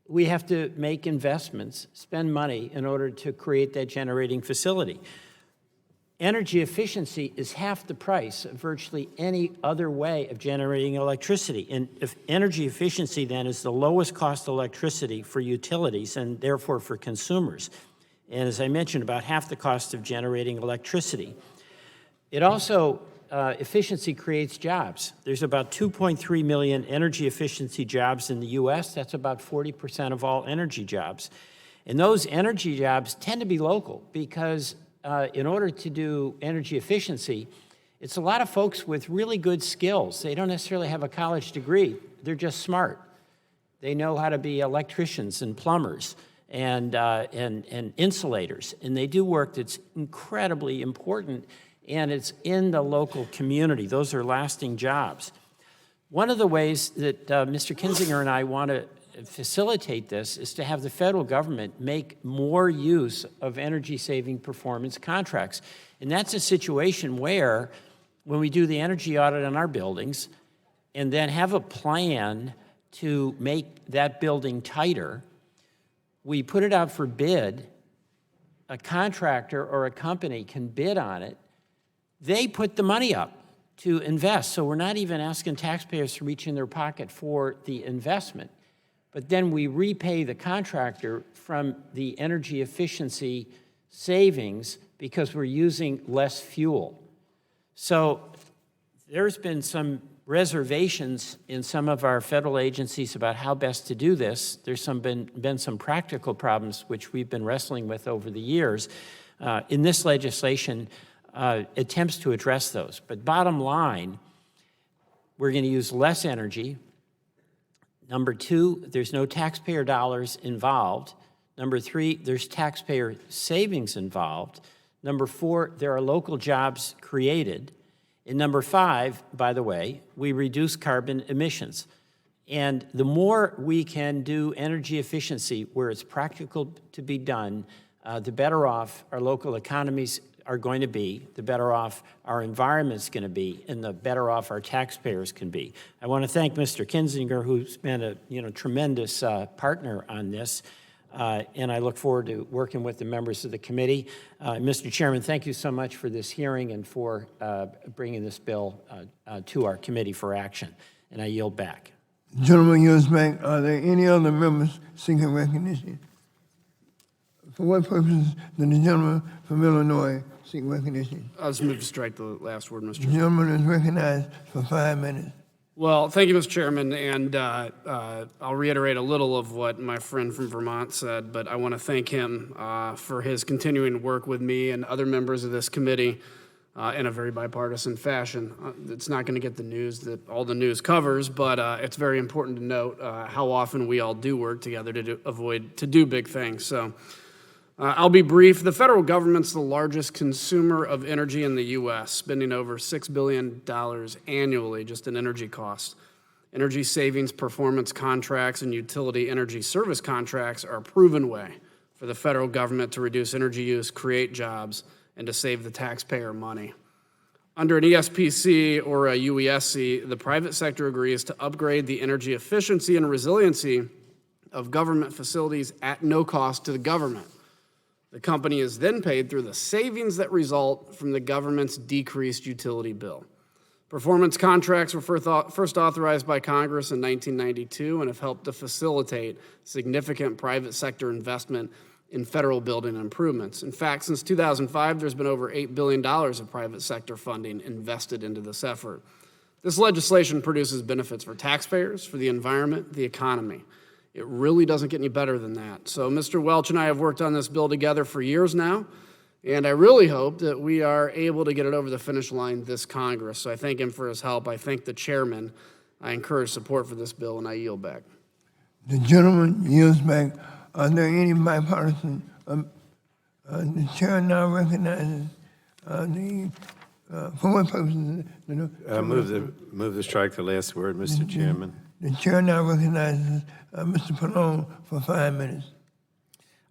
M: we have to make investments, spend money in order to create that generating facility. Energy efficiency is half the price of virtually any other way of generating electricity. And if energy efficiency then is the lowest cost electricity for utilities and therefore for consumers. And as I mentioned, about half the cost of generating electricity. It also, efficiency creates jobs. There's about 2.3 million energy efficiency jobs in the US. That's about 40% of all energy jobs. And those energy jobs tend to be local because in order to do energy efficiency, it's a lot of folks with really good skills. They don't necessarily have a college degree. They're just smart. They know how to be electricians and plumbers and insulators. And they do work that's incredibly important and it's in the local community. Those are lasting jobs. One of the ways that Mr. Kinzinger and I want to facilitate this is to have the federal government make more use of energy-saving performance contracts. And that's a situation where, when we do the energy audit on our buildings and then have a plan to make that building tighter, we put it out for bid, a contractor or a company can bid on it, they put the money up to invest. So we're not even asking taxpayers to reach in their pocket for the investment. But then we repay the contractor from the energy efficiency savings because we're using less fuel. So there's been some reservations in some of our federal agencies about how best to do this. There's been some practical problems which we've been wrestling with over the years. In this legislation, attempts to address those. But bottom line, we're going to use less energy. Number two, there's no taxpayer dollars involved. Number three, there's taxpayer savings involved. Number four, there are local jobs created. And number five, by the way, we reduce carbon emissions. And the more we can do energy efficiency where it's practical to be done, the better off our local economies are going to be, the better off our environment's going to be, and the better off our taxpayers can be. I want to thank Mr. Kinzinger, who's been a tremendous partner on this, and I look forward to working with the members of the committee. Mr. Chairman, thank you so much for this hearing and for bringing this bill to our committee for action, and I yield back.
A: Gentleman yields back. Are there any other members seeking recognition? For what purposes does the gentleman from Illinois seek recognition?
N: I'll just move to strike the last word, Mr.
A: The
N: Chairman.
A: gentleman is recognized for 5 minutes.
N: Well, thank you, Mr. Chairman, and I'll reiterate a little of what my friend from Vermont said, but I want to thank him for his continuing work with me and other members of this committee in a very bipartisan fashion. It's not going to get the news that all the news covers, but it's very important to note how often we all do work together to do big things. So I'll be brief. The federal government's the largest consumer of energy in the U.S., spending over $6 billion annually just in energy costs. Energy savings performance contracts and utility energy service contracts are a proven way for the federal government to reduce energy use, create jobs, and to save the taxpayer money. Under an ESPC or a UESC, the private sector agrees to upgrade the energy efficiency and resiliency of government facilities at no cost to the government. The company is then paid through the savings that result from the government's decreased utility bill. Performance contracts were first authorized by Congress in 1992 and have helped to facilitate significant private sector investment in federal building improvements. In fact, since 2005, there's been over $8 billion of private sector funding invested into this effort. This legislation produces benefits for taxpayers, for the environment, the economy. It really doesn't get any better than that. So Mr. Welch and I have worked on this bill together for years now, and I really hope that we are able to get it over the finish line this Congress. So I thank him for his help. I thank the chairman. I encourage support for this bill, and I yield back.
A: The gentleman yields back. Are there any bipartisan? The chair now recognizes for what purposes?
C: Move to strike the last word, Mr. Chairman.
A: The chair now recognizes Mr. Pallone for 5 minutes.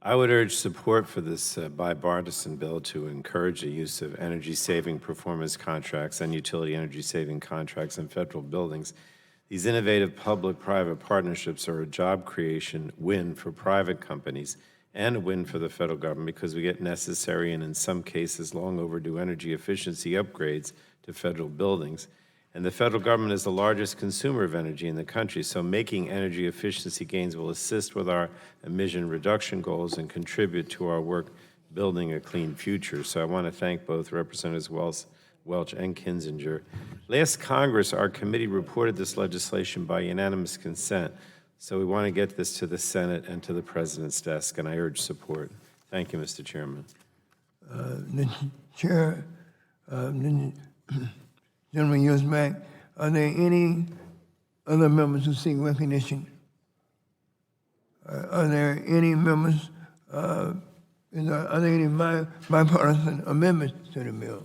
C: I would urge support for this bipartisan bill to encourage the use of energy-saving performance contracts and utility energy-saving contracts in federal buildings. These innovative public-private partnerships are a job creation win for private companies and a win for the federal government because we get necessary and in some cases long overdue energy efficiency upgrades to federal buildings. And the federal government is the largest consumer of energy in the country, so making energy efficiency gains will assist with our emission reduction goals and contribute to our work building a clean future. So I want to thank both Representatives Welch and Kinzinger. Last Congress, our committee reported this legislation by unanimous consent, so we want to get this to the Senate and to the President's desk, and I urge support. Thank you, Mr. Chairman.
A: The chair, the gentleman yields back. Are there any other members who seek recognition? Are there any members, are there any bipartisan amendments to the bill?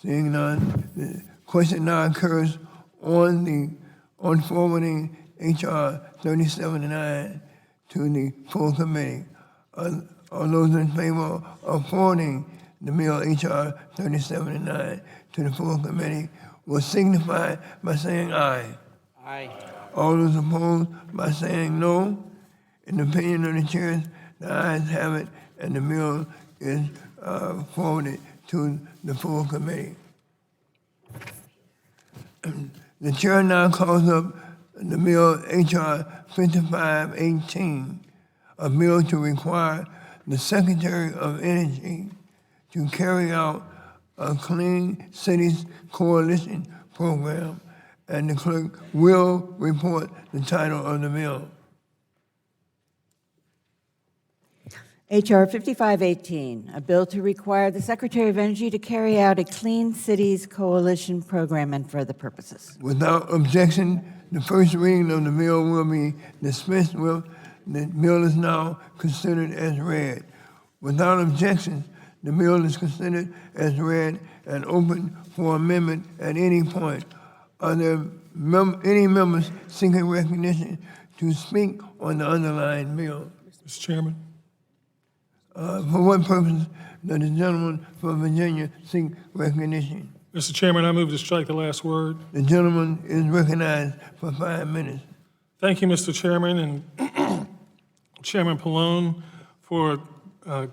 A: Seeing none, the question now occurs on forwarding H.R. 3079 to the full committee. All those in favor of forwarding the bill H.R. 3079 to the full committee will signify by saying aye.
B: Aye.
A: All those opposed by saying no. In the opinion of the chairs, the ayes have it, and the bill is forwarded to the full committee. The chair now calls up the bill H.R. 5518, a bill to require the Secretary of Energy to carry out a Clean Cities Coalition program, and the clerk will report the title of the bill.
F: H.R. 5518, a bill to require the Secretary of Energy to carry out a Clean Cities Coalition program and for other purposes.
A: Without objection, the first reading of the bill will be dismissed with the bill is now considered as read. Without objection, the bill is considered as read and open for amendment at any point. Are there any members seeking recognition to speak on the underlying bill?
O: Mr. Chairman.
A: For what purpose does the gentleman from Virginia seek recognition?
O: Mr. Chairman, I move to strike the last word.
A: The gentleman is recognized for 5 minutes.
O: Thank you, Mr. Chairman, and Chairman Pallone for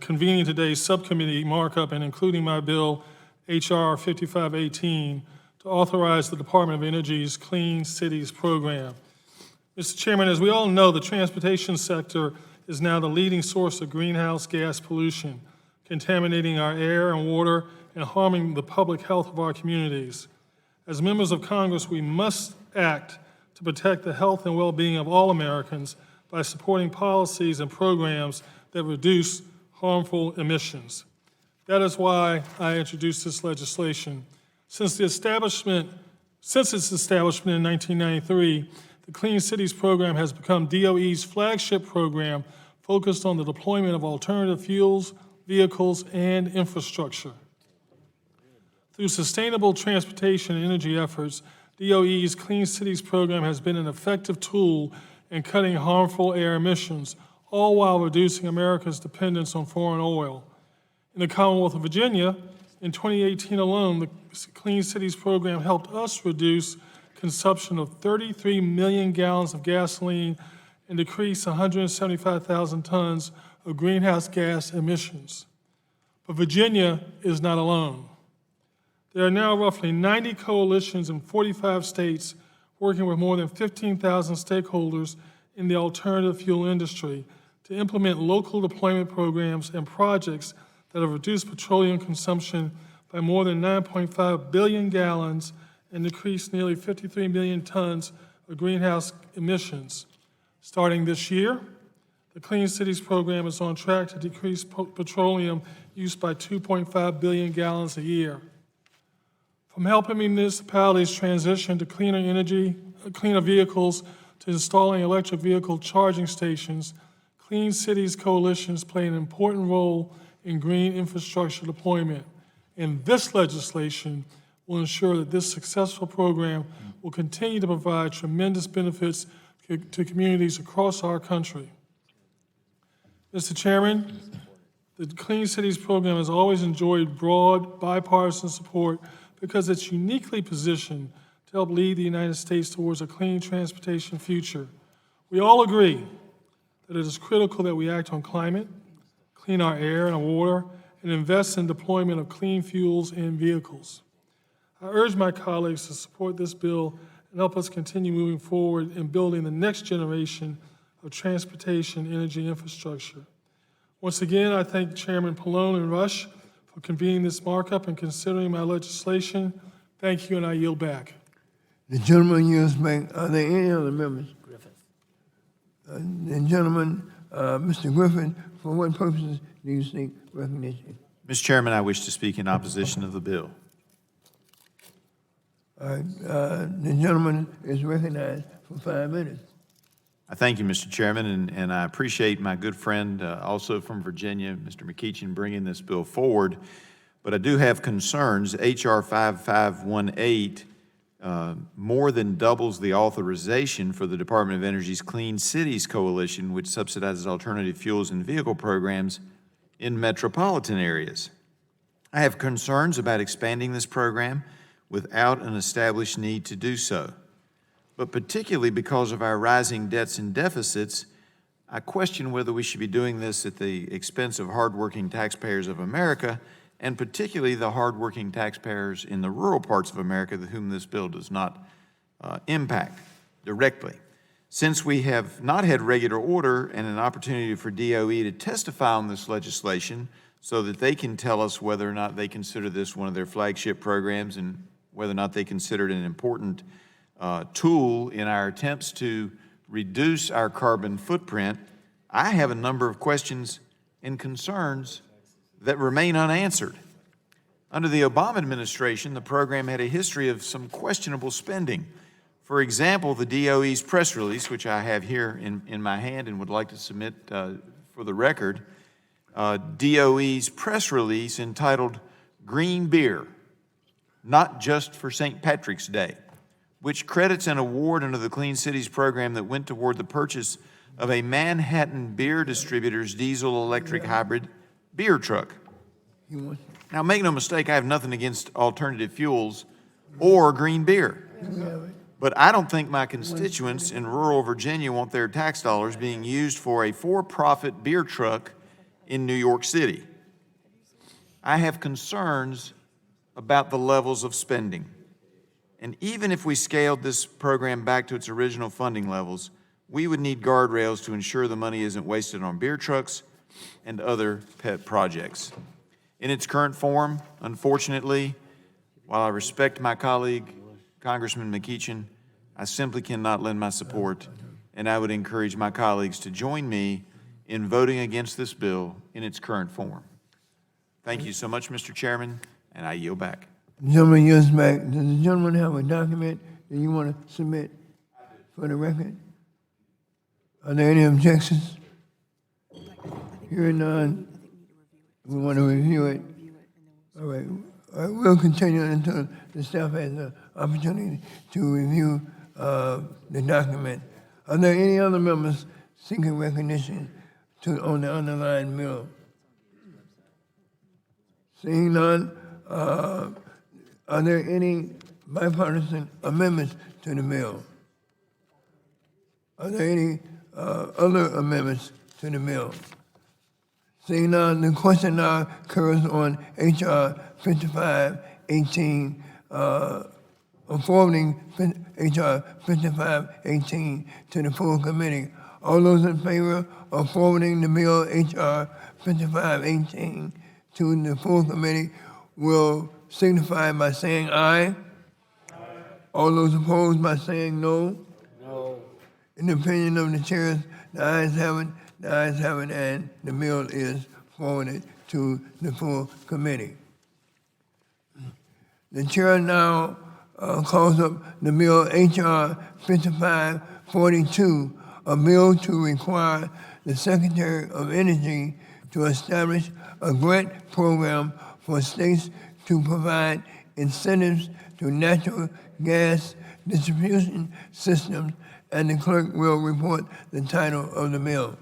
O: convening today's subcommittee markup and including my bill, H.R. 5518, to authorize the Department of Energy's Clean Cities program. Mr. Chairman, as we all know, the transportation sector is now the leading source of greenhouse gas pollution, contaminating our air and water and harming the public health of our communities. As members of Congress, we must act to protect the health and well-being of all Americans by supporting policies and programs that reduce harmful emissions. That is why I introduced this legislation. Since its establishment in 1993, the Clean Cities program has become DOE's flagship program focused on the deployment of alternative fuels, vehicles, and infrastructure. Through sustainable transportation and energy efforts, DOE's Clean Cities program has been an effective tool in cutting harmful air emissions, all while reducing America's dependence on foreign oil. In the Commonwealth of Virginia, in 2018 alone, the Clean Cities program helped us reduce consumption of 33 million gallons of gasoline and decrease 175,000 tons of greenhouse gas emissions. But Virginia is not alone. There are now roughly 90 coalitions in 45 states working with more than 15,000 stakeholders in the alternative fuel industry to implement local deployment programs and projects that have reduced petroleum consumption by more than 9.5 billion gallons and decreased nearly 53 million tons of greenhouse emissions. Starting this year, the Clean Cities program is on track to decrease petroleum use by 2.5 billion gallons a year. From helping municipalities transition to cleaner energy, cleaner vehicles, to installing electric vehicle charging stations, Clean Cities coalitions play an important role in green infrastructure deployment. And this legislation will ensure that this successful program will continue to provide tremendous benefits to communities across our country. Mr. Chairman, the Clean Cities program has always enjoyed broad bipartisan support because it's uniquely positioned to help lead the United States towards a clean transportation future. We all agree that it is critical that we act on climate, clean our air and our water, and invest in deployment of clean fuels and vehicles. I urge my colleagues to support this bill and help us continue moving forward in building the next generation of transportation energy infrastructure. Once again, I thank Chairman Pallone and Rush for convening this markup and considering my legislation. Thank you, and I yield back.
A: The gentleman yields back. Are there any other members?
B: Griffith.
A: The gentleman, Mr. Griffin, for what purposes do you seek recognition?
P: Mr. Chairman, I wish to speak in opposition of the bill.
A: All right, the gentleman is recognized for 5 minutes.
P: I thank you, Mr. Chairman, and I appreciate my good friend, also from Virginia, Mr. McKeachin, bringing this bill forward. But I do have concerns. H.R. 5518 more than doubles the authorization for the Department of Energy's Clean Cities Coalition, which subsidizes alternative fuels and vehicle programs in metropolitan areas. I have concerns about expanding this program without an established need to do so. But particularly because of our rising debts and deficits, I question whether we should be doing this at the expense of hardworking taxpayers of America, and particularly the hardworking taxpayers in the rural parts of America whom this bill does not impact directly. Since we have not had regular order and an opportunity for DOE to testify on this legislation so that they can tell us whether or not they consider this one of their flagship programs and whether or not they consider it an important tool in our attempts to reduce our carbon footprint, I have a number of questions and concerns that remain unanswered. Under the Obama administration, the program had a history of some questionable spending. For example, the DOE's press release, which I have here in my hand and would like to submit for the record, DOE's press release entitled Green Beer, Not Just for St. Patrick's Day, which credits an award under the Clean Cities program that went toward the purchase of a Manhattan beer distributor's diesel-electric hybrid beer truck. Now, make no mistake, I have nothing against alternative fuels or green beer. But I don't think my constituents in rural Virginia want their tax dollars being used for a for-profit beer truck in New York City. I have concerns about the levels of spending. And even if we scaled this program back to its original funding levels, we would need guardrails to ensure the money isn't wasted on beer trucks and other pet projects. In its current form, unfortunately, while I respect my colleague, Congressman McEachin, I simply cannot lend my support, and I would encourage my colleagues to join me in voting against this bill in its current form. Thank you so much, Mr. Chairman, and I yield back.
A: The gentleman yields back. Does the gentleman have a document that you want to submit for the record? Are there any objections? Hearing none, we want to review it. All right. We'll continue until the staff has the opportunity to review the document. Are there any other members seeking recognition on the underlying bill? Seeing none, are there any bipartisan amendments to the bill? Are there any other amendments to the bill? Seeing none, the question now occurs on H.R. 5518, forwarding H.R. 5518 to the full committee. All those in favor of forwarding the bill H.R. 5518 to the full committee will signify by saying aye. All those opposed by saying no. No. In the opinion of the chairs, the ayes have it, and the bill is forwarded to the full committee. The chair now calls up the bill H.R. 5542, a bill to require the Secretary of Energy to establish a grant program for states to provide incentives to natural gas distribution systems, and the clerk will report the title of the bill.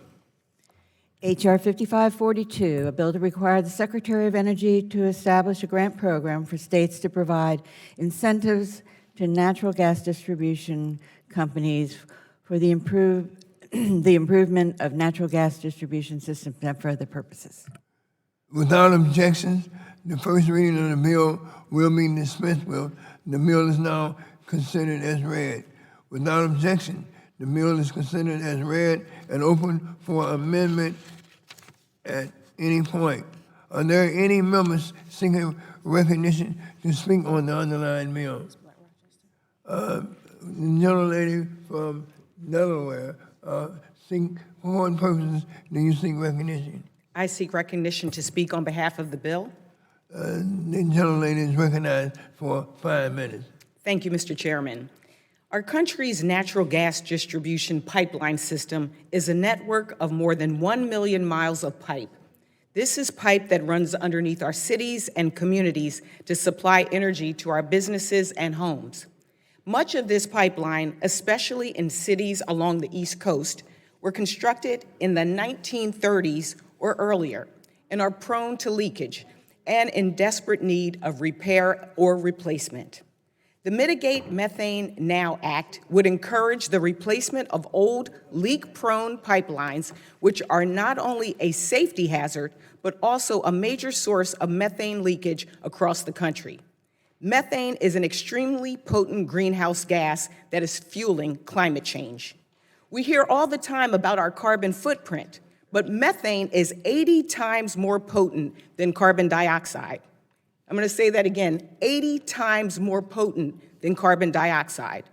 F: H.R. 5542, a bill to require the Secretary of Energy to establish a grant program for states to provide incentives to natural gas distribution companies for the improvement of natural gas distribution systems and for other purposes.
A: Without objections, the first reading of the bill will be dismissed. The bill is now considered as read. Without objection, the bill is considered as read and open for amendment at any point. Are there any members seeking recognition to speak on the underlying bill? The gentlelady from Delaware, for what purposes do you seek recognition?
Q: I seek recognition to speak on behalf of the bill.
A: The gentlelady is recognized for 5 minutes.
Q: Thank you, Mr. Chairman. Our country's natural gas distribution pipeline system is a network of more than 1 million miles of pipe. This is pipe that runs underneath our cities and communities to supply energy to our businesses and homes. Much of this pipeline, especially in cities along the East Coast, were constructed in the 1930s or earlier and are prone to leakage and in desperate need of repair or replacement. The Mitigate Methane Now Act would encourage the replacement of old leak-prone pipelines, which are not only a safety hazard, but also a major source of methane leakage across the country. Methane is an extremely potent greenhouse gas that is fueling climate change. We hear all the time about our carbon footprint, but methane is 80 times more potent than carbon dioxide. I'm going to say that again, 80 times more potent than carbon dioxide.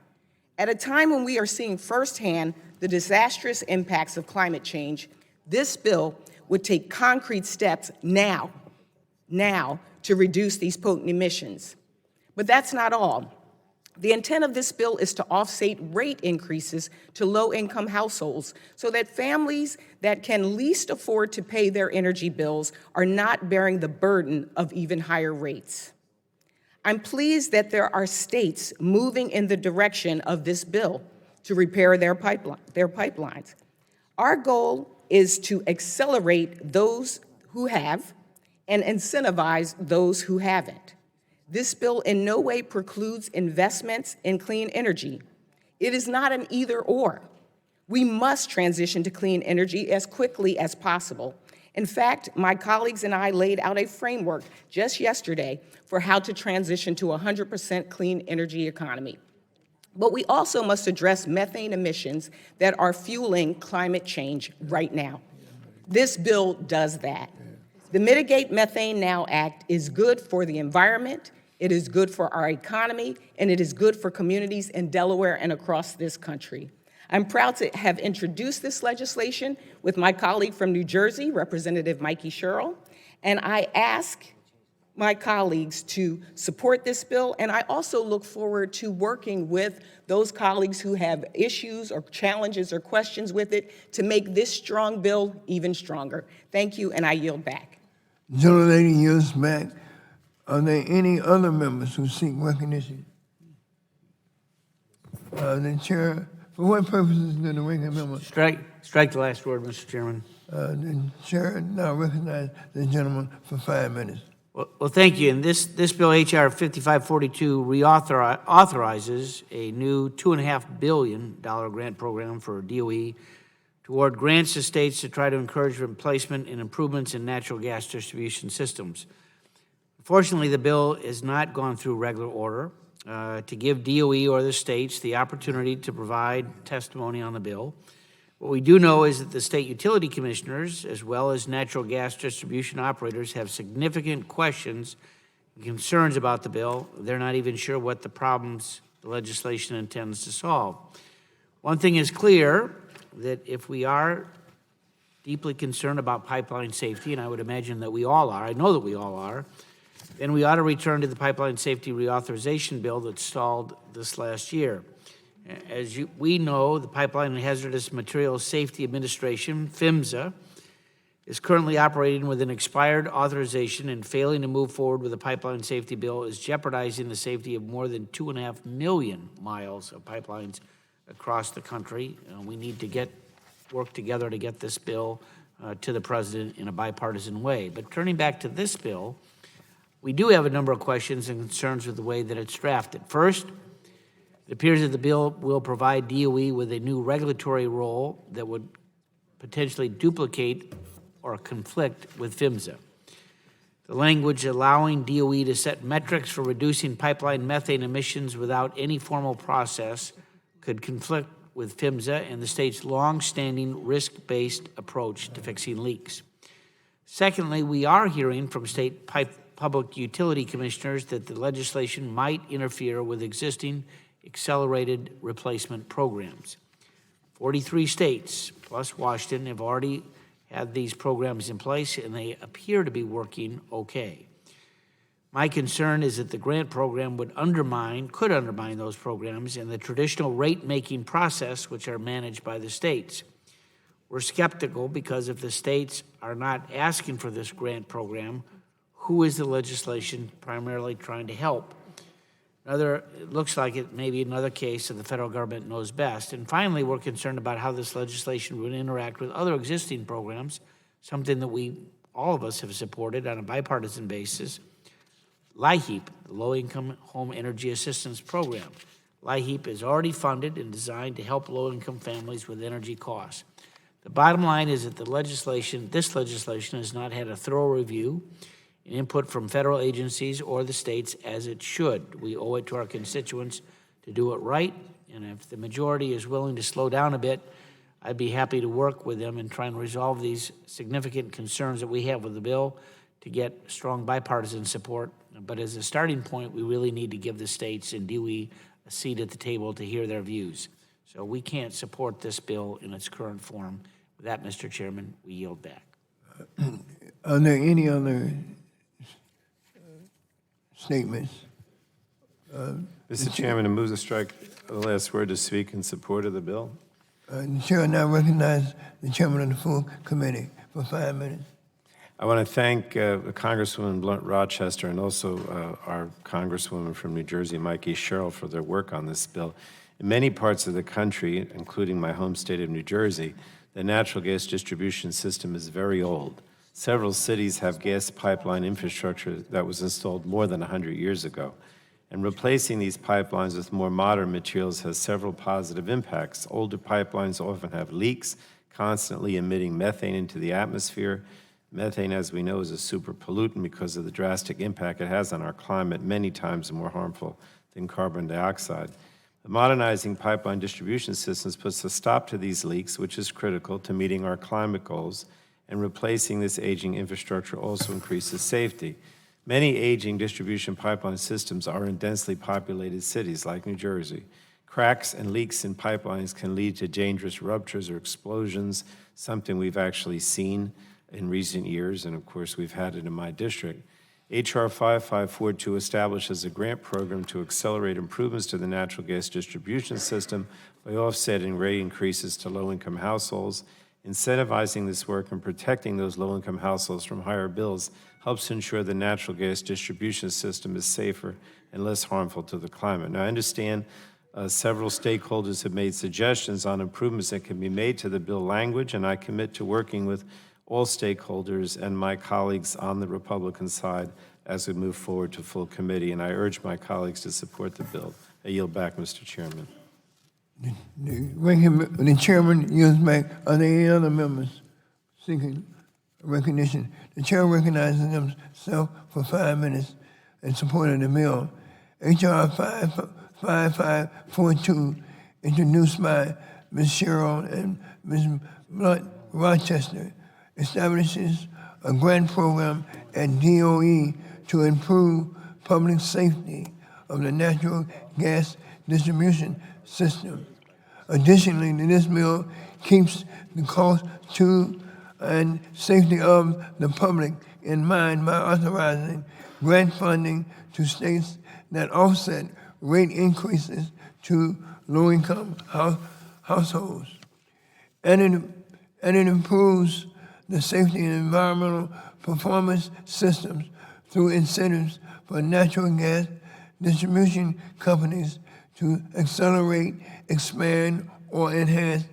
Q: At a time when we are seeing firsthand the disastrous impacts of climate change, this bill would take concrete steps now to reduce these potent emissions. But that's not all. The intent of this bill is to offset rate increases to low-income households so that families that can least afford to pay their energy bills are not bearing the burden of even higher rates. I'm pleased that there are states moving in the direction of this bill to repair their pipelines. Our goal is to accelerate those who have and incentivize those who haven't. This bill in no way precludes investments in clean energy. It is not an either-or. We must transition to clean energy as quickly as possible. In fact, my colleagues and I laid out a framework just yesterday for how to transition to a 100% clean energy economy. But we also must address methane emissions that are fueling climate change right now. This bill does that. The Mitigate Methane Now Act is good for the environment, it is good for our economy, and it is good for communities in Delaware and across this country. I'm proud to have introduced this legislation with my colleague from New Jersey, Representative Mikey Sherrill, and I ask my colleagues to support this bill, and I also look forward to working with those colleagues who have issues or challenges or questions with it to make this strong bill even stronger. Thank you, and I yield back.
A: Gentlelady yields back. Are there any other members who seek recognition? The chair, for what purposes do the ranking member?
B: Strike the last word, Mr. Chairman.
A: The chair now recognizes the gentleman for 5 minutes.
B: Well, thank you. And this bill, H.R. 5542, authorizes a new $2.5 billion grant program for DOE toward grants to states to try to encourage replacement and improvements in natural gas distribution systems. Unfortunately, the bill has not gone through regular order to give DOE or the states the opportunity to provide testimony on the bill. What we do know is that the state utility commissioners, as well as natural gas distribution operators, have significant questions and concerns about the bill. They're not even sure what the problems the legislation intends to solve. One thing is clear, that if we are deeply concerned about pipeline safety, and I would imagine that we all are, I know that we all are, then we ought to return to the pipeline safety reauthorization bill that stalled this last year. As we know, the Pipeline and Hazardous Materials Safety Administration, PHMSA, is currently operating with an expired authorization, and failing to move forward with the pipeline safety bill is jeopardizing the safety of more than 2.5 million miles of pipelines across the country. We need to work together to get this bill to the president in a bipartisan way. But turning back to this bill, we do have a number of questions and concerns with the way that it's drafted. First, it appears that the bill will provide DOE with a new regulatory role that would potentially duplicate or conflict with PHMSA. The language allowing DOE to set metrics for reducing pipeline methane emissions without any formal process could conflict with PHMSA and the state's long-standing risk-based approach to fixing leaks. Secondly, we are hearing from state public utility commissioners that the legislation might interfere with existing accelerated replacement programs. 43 states, plus Washington, have already had these programs in place, and they appear to be working okay. My concern is that the grant program could undermine those programs and the traditional rate-making process which are managed by the states. We're skeptical because if the states are not asking for this grant program, who is the legislation primarily trying to help? It looks like it may be another case of the federal government knows best. And finally, we're concerned about how this legislation would interact with other existing programs, something that all of us have supported on a bipartisan basis. LIHEAP, the Low-Income Home Energy Assistance Program. LIHEAP is already funded and designed to help low-income families with energy costs. The bottom line is that this legislation has not had a thorough review and input from federal agencies or the states as it should. We owe it to our constituents to do it right, and if the majority is willing to slow down a bit, I'd be happy to work with them and try and resolve these significant concerns that we have with the bill to get strong bipartisan support. But as a starting point, we really need to give the states and DOE a seat at the table to hear their views. So we can't support this bill in its current form. With that, Mr. Chairman, we yield back.
A: Are there any other statements?
C: Mr. Chairman, I move to strike the last word to speak in support of the bill.
A: The chair now recognizes the chairman of the full committee for 5 minutes.
C: I want to thank Congresswoman Blunt Rochester and also our Congresswoman from New Jersey, Mikey Sherrill, for their work on this bill. In many parts of the country, including my home state of New Jersey, the natural gas distribution system is very old. Several cities have gas pipeline infrastructure that was installed more than 100 years ago. And replacing these pipelines with more modern materials has several positive impacts. Older pipelines often have leaks, constantly emitting methane into the atmosphere. Methane, as we know, is a super pollutant because of the drastic impact it has on our climate, many times more harmful than carbon dioxide. Modernizing pipeline distribution systems puts a stop to these leaks, which is critical to meeting our climate goals, and replacing this aging infrastructure also increases safety. Many aging distribution pipeline systems are in densely populated cities like New Jersey. Cracks and leaks in pipelines can lead to dangerous ruptures or explosions, something we've actually seen in recent years, and of course we've had it in my district. H.R. 5542 establishes a grant program to accelerate improvements to the natural gas distribution system by offsetting rate increases to low-income households. Incentivizing this work and protecting those low-income households from higher bills helps ensure the natural gas distribution system is safer and less harmful to the climate. Now, I understand several stakeholders have made suggestions on improvements that can be made to the bill language, and I commit to working with all stakeholders and my colleagues on the Republican side as we move forward to full committee, and I urge my colleagues to support the bill. I yield back, Mr. Chairman.
A: The chairman yields back. Are there any other members seeking recognition? The chair recognizes himself for 5 minutes in support of the bill. H.R. 5542, introduced by Ms. Sherrill and Ms. Blunt Rochester, establishes a grant program at DOE to improve public safety of the natural gas distribution system. Additionally, this bill keeps the cost to and safety of the public in mind by authorizing grant funding to states that offset rate increases to low-income households. And it improves the safety and environmental performance systems through incentives for natural gas distribution companies to accelerate, expand, or enhance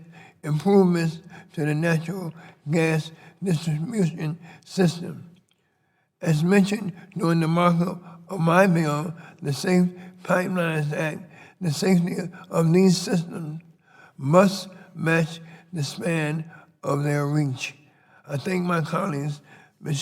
A: improvements to the natural gas distribution system. As mentioned during the markup of my bill, the Safe Pipelines Act, the safety of these systems must match the span of their reach. I thank my colleagues, Ms.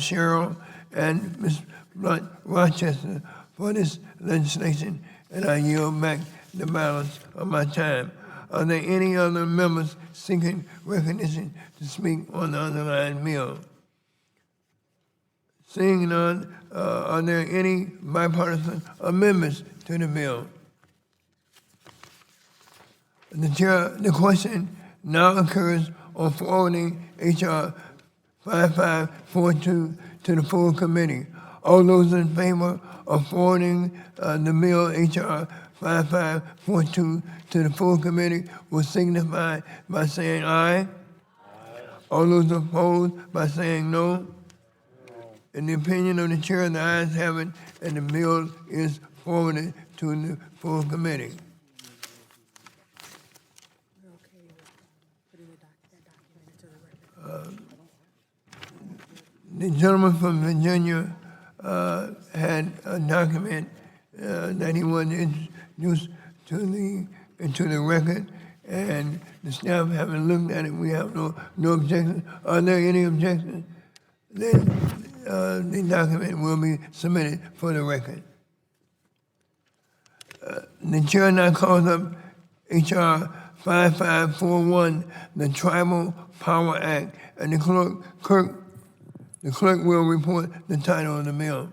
A: Sherrill and Ms. Blunt Rochester, for this legislation, and I yield back the balance of my time. Are there any other members seeking recognition to speak on the underlying bill? Seeing none, are there any bipartisan amendments to the bill? The question now occurs on forwarding H.R. 5542 to the full committee. All those in favor of forwarding the bill H.R. 5542 to the full committee will signify by saying aye. All those opposed by saying no? In the opinion of the chair, the ayes have it, and the bill is forwarded to the full committee. The gentleman from Virginia had a document that he wanted to introduce into the record, and the staff haven't looked at it. We have no objections. Are there any objections? Then the document will be submitted for the record. The chair now calls up H.R. 5541, the Tribal Power Act, and the clerk will report the title of the bill.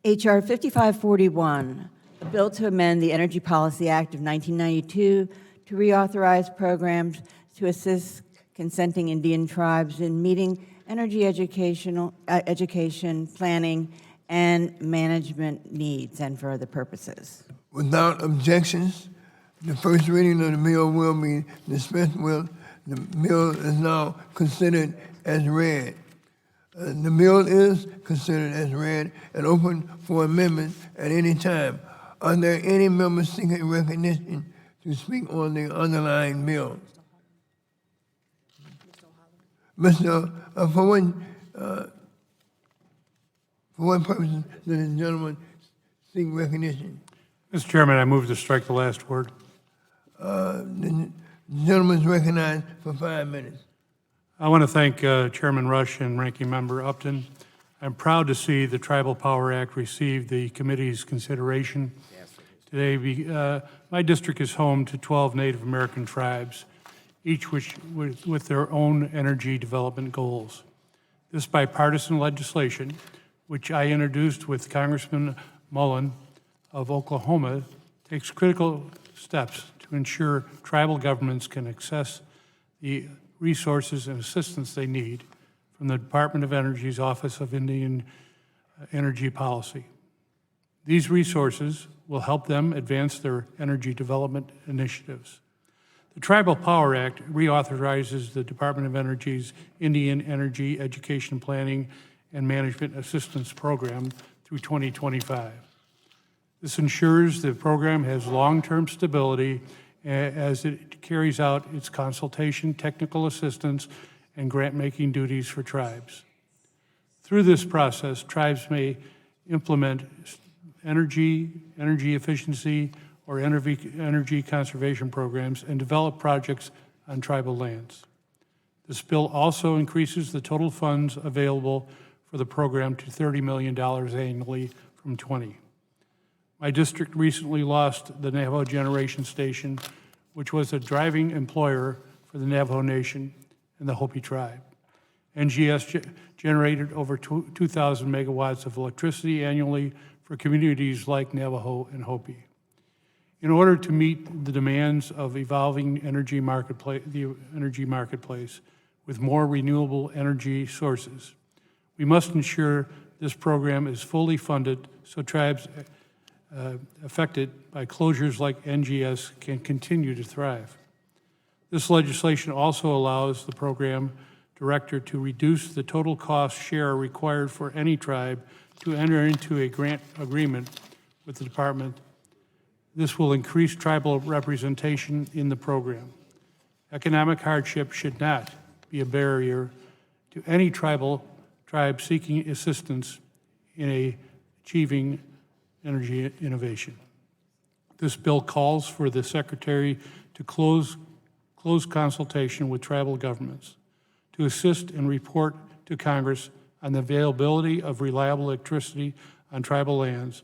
F: H.R. 5541, a bill to amend the Energy Policy Act of 1992 to reauthorize programs to assist consenting Indian tribes in meeting energy education, planning, and management needs, and for other purposes.
A: Without objections, the first reading of the bill will be dispensed with. The bill is now considered as read. The bill is considered as read and open for amendment at any time. Are there any members seeking recognition to speak on the underlying bill? Mr. For what purpose does the gentleman seek recognition?
J: Mr. Chairman, I move to strike the last word.
A: The gentleman is recognized for 5 minutes.
J: I want to thank Chairman Rush and Ranking Member Upton. I'm proud to see the Tribal Power Act receive the committee's consideration today. My district is home to 12 Native American tribes, each with their own energy development goals. This bipartisan legislation, which I introduced with Congressman Pallone of Oklahoma, takes critical steps to ensure tribal governments can access the resources and assistance they need from the Department of Energy's Office of Indian Energy Policy. These resources will help them advance their energy development initiatives. The Tribal Power Act reauthorizes the Department of Energy's Indian Energy Education Planning and Management Assistance Program through 2025. This ensures the program has long-term stability as it carries out its consultation, technical assistance, and grant-making duties for tribes. Through this process, tribes may implement energy efficiency, or energy conservation programs and develop projects on tribal lands. This bill also increases the total funds available for the program to $30 million annually from 20. My district recently lost the Navajo Generation Station, which was a driving employer for the Navajo Nation and the Hopi tribe. NGS generated over 2,000 megawatts of electricity annually for communities like Navajo and Hopi. In order to meet the demands of evolving the energy marketplace with more renewable energy sources, we must ensure this program is fully funded so tribes affected by closures like NGS can continue to thrive. This legislation also allows the program director to reduce the total cost share required for any tribe to enter into a grant agreement with the department. This will increase tribal representation in the program. Economic hardship should not be a barrier to any tribe seeking assistance in achieving energy innovation. This bill calls for the Secretary to close consultation with tribal governments to assist and report to Congress on the availability of reliable electricity on tribal lands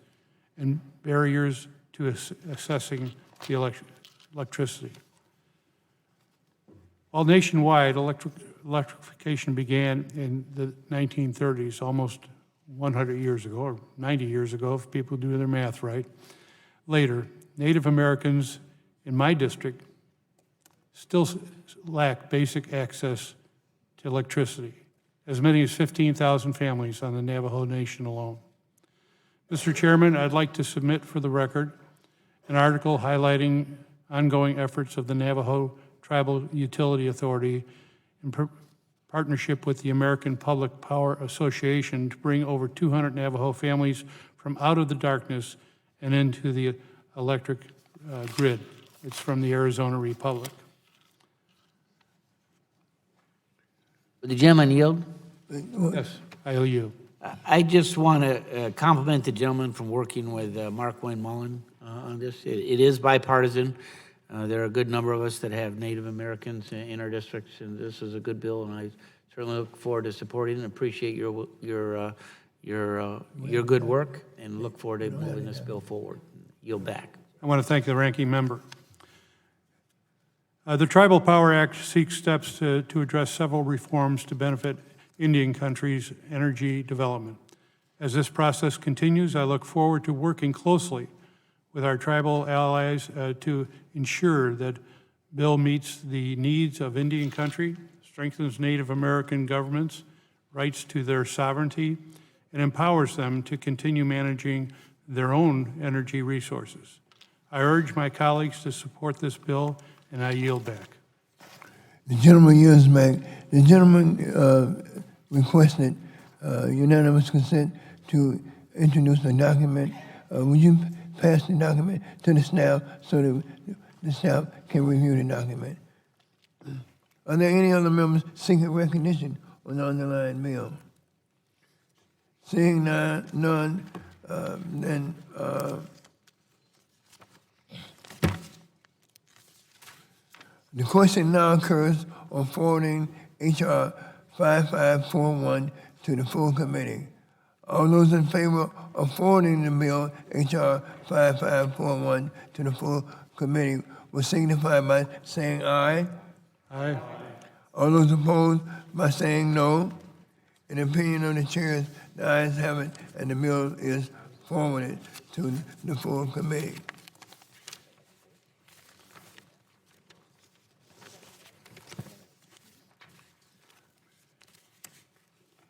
J: and barriers to accessing the electricity. While nationwide electrification began in the 1930s, almost 100 years ago, or 90 years ago, if people do their math right, later, Native Americans in my district still lack basic access to electricity, as many as 15,000 families on the Navajo Nation alone. Mr. Chairman, I'd like to submit for the record an article highlighting ongoing efforts of the Navajo Tribal Utility Authority in
R: partnership with the American Public Power Association to bring over 200 Navajo families from out of the darkness and into the electric grid. It's from the Arizona Republic.
B: Would the gentleman yield?
R: Yes, I owe you.
B: I just want to compliment the gentleman from working with Mark Wayne Mullen on this. It is bipartisan. There are a good number of us that have Native Americans in our districts, and this is a good bill, and I certainly look forward to supporting and appreciate your good work, and look forward to moving this bill forward. Yield back.
R: I want to thank the ranking member. The Tribal Power Act seeks steps to address several reforms to benefit Indian countries' energy development. As this process continues, I look forward to working closely with our tribal allies to ensure that bill meets the needs of Indian country, strengthens Native American governments' rights to their sovereignty, and empowers them to continue managing their own energy resources. I urge my colleagues to support this bill, and I yield back.
A: The gentleman yields back. The gentleman requested unanimous consent to introduce the document. Would you pass the document to the staff so that the staff can review the document? Are there any other members seeking recognition on the underlying bill? Seeing none, then the question now occurs on forwarding H.R. 5541 to the full committee. All those in favor of forwarding the bill H.R. 5541 to the full committee will signify by saying aye.
R: Aye.
A: All those opposed by saying no. In the opinion of the chairs, the ayes have it, and the bill is forwarded to the full committee.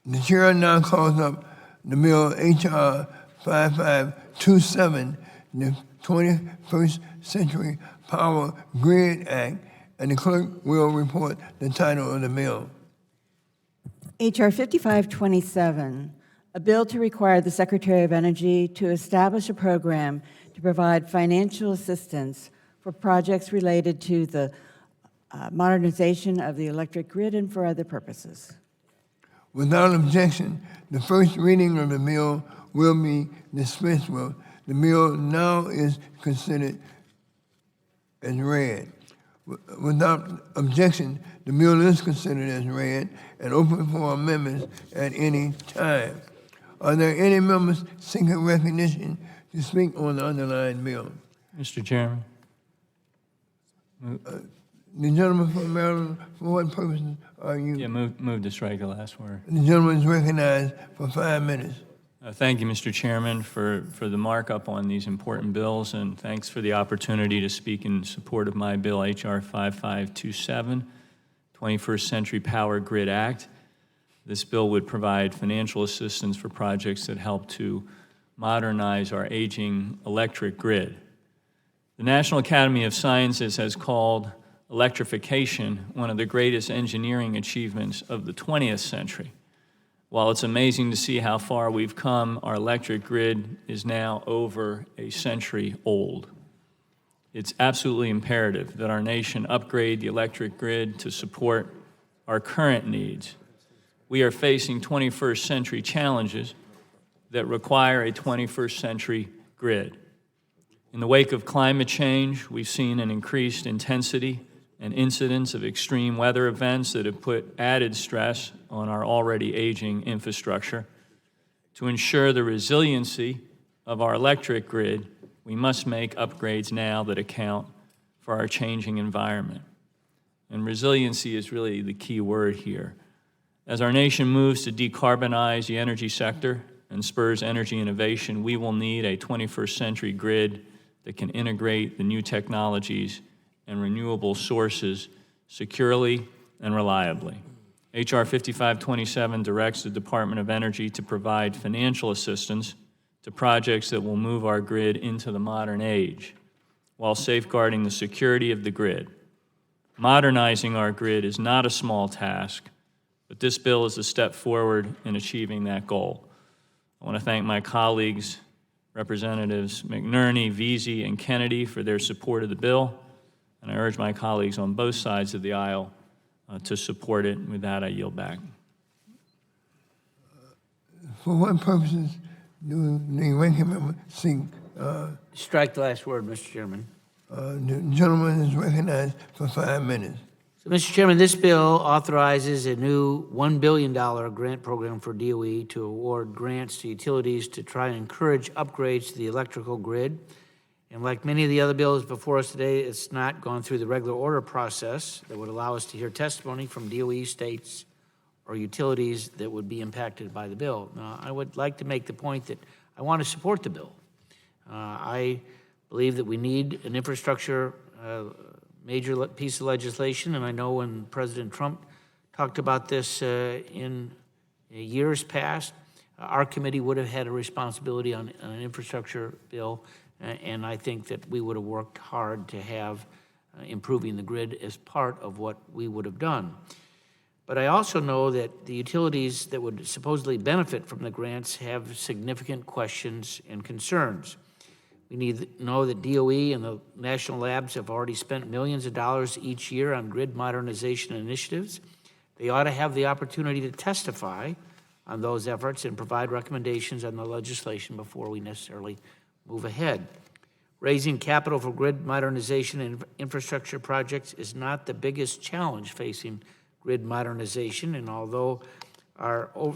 A: The chair now calls up the bill H.R. 5527, the 21st Century Power Grid Act, and the clerk will report the title of the bill.
F: H.R. 5527, a bill to require the Secretary of Energy to establish a program to provide financial assistance for projects related to the modernization of the electric grid and for other purposes.
A: Without objection, the first reading of the bill will be dispensed with. The bill now is considered as read. Without objection, the bill is considered as read and open for amendments at any time. Are there any members seeking recognition to speak on the underlying bill?
S: Mr. Chairman.
A: The gentleman from Maryland, for what purposes are you?
S: Yeah, move to strike the last word.
A: The gentleman is recognized for 5 minutes.
S: Thank you, Mr. Chairman, for the markup on these important bills, and thanks for the opportunity to speak in support of my bill, H.R. 5527, 21st Century Power Grid Act. This bill would provide financial assistance for projects that help to modernize our aging electric grid. The National Academy of Sciences has called electrification one of the greatest engineering achievements of the 20th century. While it's amazing to see how far we've come, our electric grid is now over a century old. It's absolutely imperative that our nation upgrade the electric grid to support our current needs. We are facing 21st century challenges that require a 21st century grid. In the wake of climate change, we've seen an increased intensity and incidence of extreme weather events that have put added stress on our already aging infrastructure. To ensure the resiliency of our electric grid, we must make upgrades now that account for our changing environment. And resiliency is really the key word here. As our nation moves to decarbonize the energy sector and spurs energy innovation, we will need a 21st century grid that can integrate the new technologies and renewable sources securely and reliably. H.R. 5527 directs the Department of Energy to provide financial assistance to projects that will move our grid into the modern age while safeguarding the security of the grid. Modernizing our grid is not a small task, But this bill is a step forward in achieving that goal. I want to thank my colleagues, Representatives McNerney, Veazey, and Kennedy for their support of the bill, and I urge my colleagues on both sides of the aisle to support it. With that, I yield back.
A: For what purposes do the ranking member seek?
B: Strike the last word, Mr. Chairman.
A: The gentleman is recognized for 5 minutes.
B: So, Mr. Chairman, this bill authorizes a new $1 billion grant program for DOE to award grants to utilities to try and encourage upgrades to the electrical grid. And like many of the other bills before us today, it's not gone through the regular order process that would allow us to hear testimony from DOE, states, or utilities that would be impacted by the bill. Now, I would like to make the point that I want to support the bill. I believe that we need an infrastructure major piece of legislation, and I know when President Trump talked about this in years past, our committee would have had a responsibility on an infrastructure bill, and I think that we would have worked hard to have improving the grid as part of what we would have done. But I also know that the utilities that would supposedly benefit from the grants have significant questions and concerns. We need to know that DOE and the national labs have already spent millions of dollars each year on grid modernization initiatives. They ought to have the opportunity to testify on those efforts and provide recommendations on the legislation before we necessarily move ahead. Raising capital for grid modernization and infrastructure projects is not the biggest challenge facing grid modernization, and although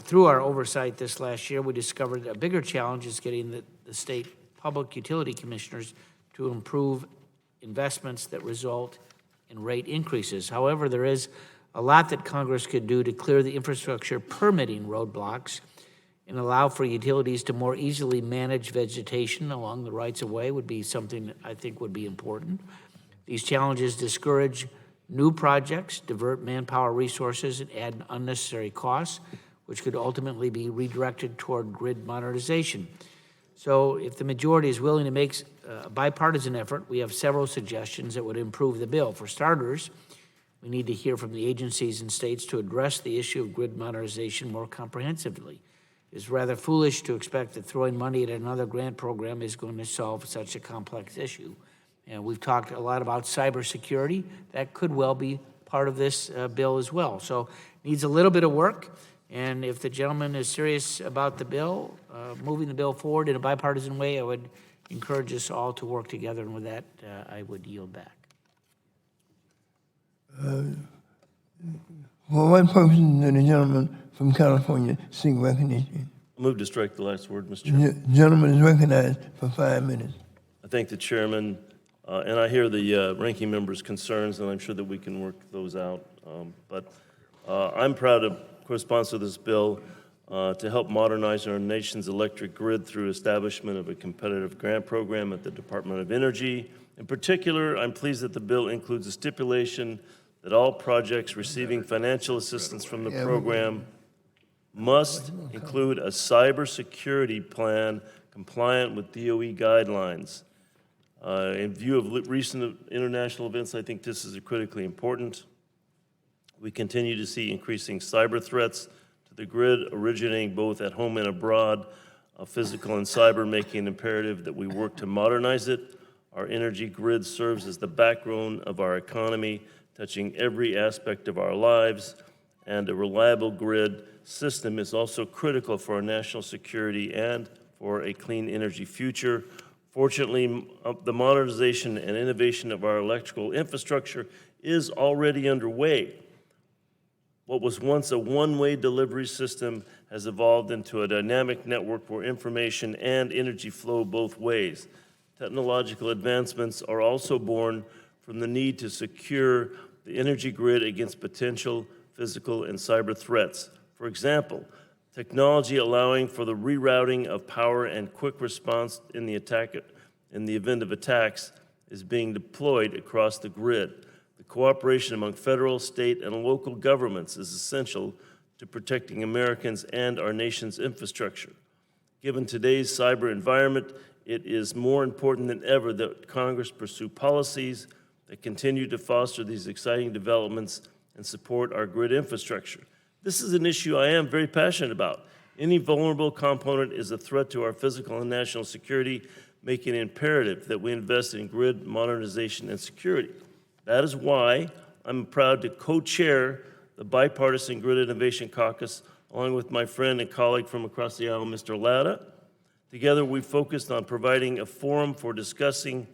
B: through our oversight this last year, we discovered a bigger challenge is getting the state public utility commissioners to improve investments that result in rate increases. However, there is a lot that Congress could do to clear the infrastructure permitting roadblocks and allow for utilities to more easily manage vegetation along the rights-of-way would be something that I think would be important. These challenges discourage new projects, divert manpower resources, and add unnecessary costs, which could ultimately be redirected toward grid modernization. So if the majority is willing to make a bipartisan effort, we have several suggestions that would improve the bill. For starters, we need to hear from the agencies and states to address the issue of grid modernization more comprehensively. It's rather foolish to expect that throwing money at another grant program is going to solve such a complex issue. And we've talked a lot about cybersecurity. That could well be part of this bill as well. So it needs a little bit of work. And if the gentleman is serious about the bill, moving the bill forward in a bipartisan way, I would encourage us all to work together. And with that, I would yield back.
A: For what purpose does the gentleman from California seek recognition?
T: Move to strike the last word, Mr. Chairman.
A: The gentleman is recognized for 5 minutes.
T: I thank the chairman, and I hear the ranking member's concerns, and I'm sure that we can work those out. But I'm proud to co-sponsor this bill to help modernize our nation's electric grid through establishment of a competitive grant program at the Department of Energy. In particular, I'm pleased that the bill includes a stipulation that all projects receiving financial assistance from the program must include a cybersecurity plan compliant with DOE guidelines. In view of recent international events, I think this is critically important. We continue to see increasing cyber threats to the grid originating both at home and abroad, physical and cyber, making it imperative that we work to modernize it. Our energy grid serves as the backbone of our economy, touching every aspect of our lives, and a reliable grid system is also critical for our national security and for a clean energy future. Fortunately, the modernization and innovation of our electrical infrastructure is already underway. What was once a one-way delivery system has evolved into a dynamic network where information and energy flow both ways. Technological advancements are also born from the need to secure the energy grid against potential physical and cyber threats. For example, technology allowing for the rerouting of power and quick response in the event of attacks is being deployed across the grid. The cooperation among federal, state, and local governments is essential to protecting Americans and our nation's infrastructure. Given today's cyber environment, it is more important than ever that Congress pursue policies that continue to foster these exciting developments and support our grid infrastructure. This is an issue I am very passionate about. Any vulnerable component is a threat to our physical and national security, making it imperative that we invest in grid modernization and security. That is why I'm proud to co-chair the Bipartisan Grid Innovation Caucus, along with my friend and colleague from across the aisle, Mr. Latta. Together, we focused on providing a forum for discussing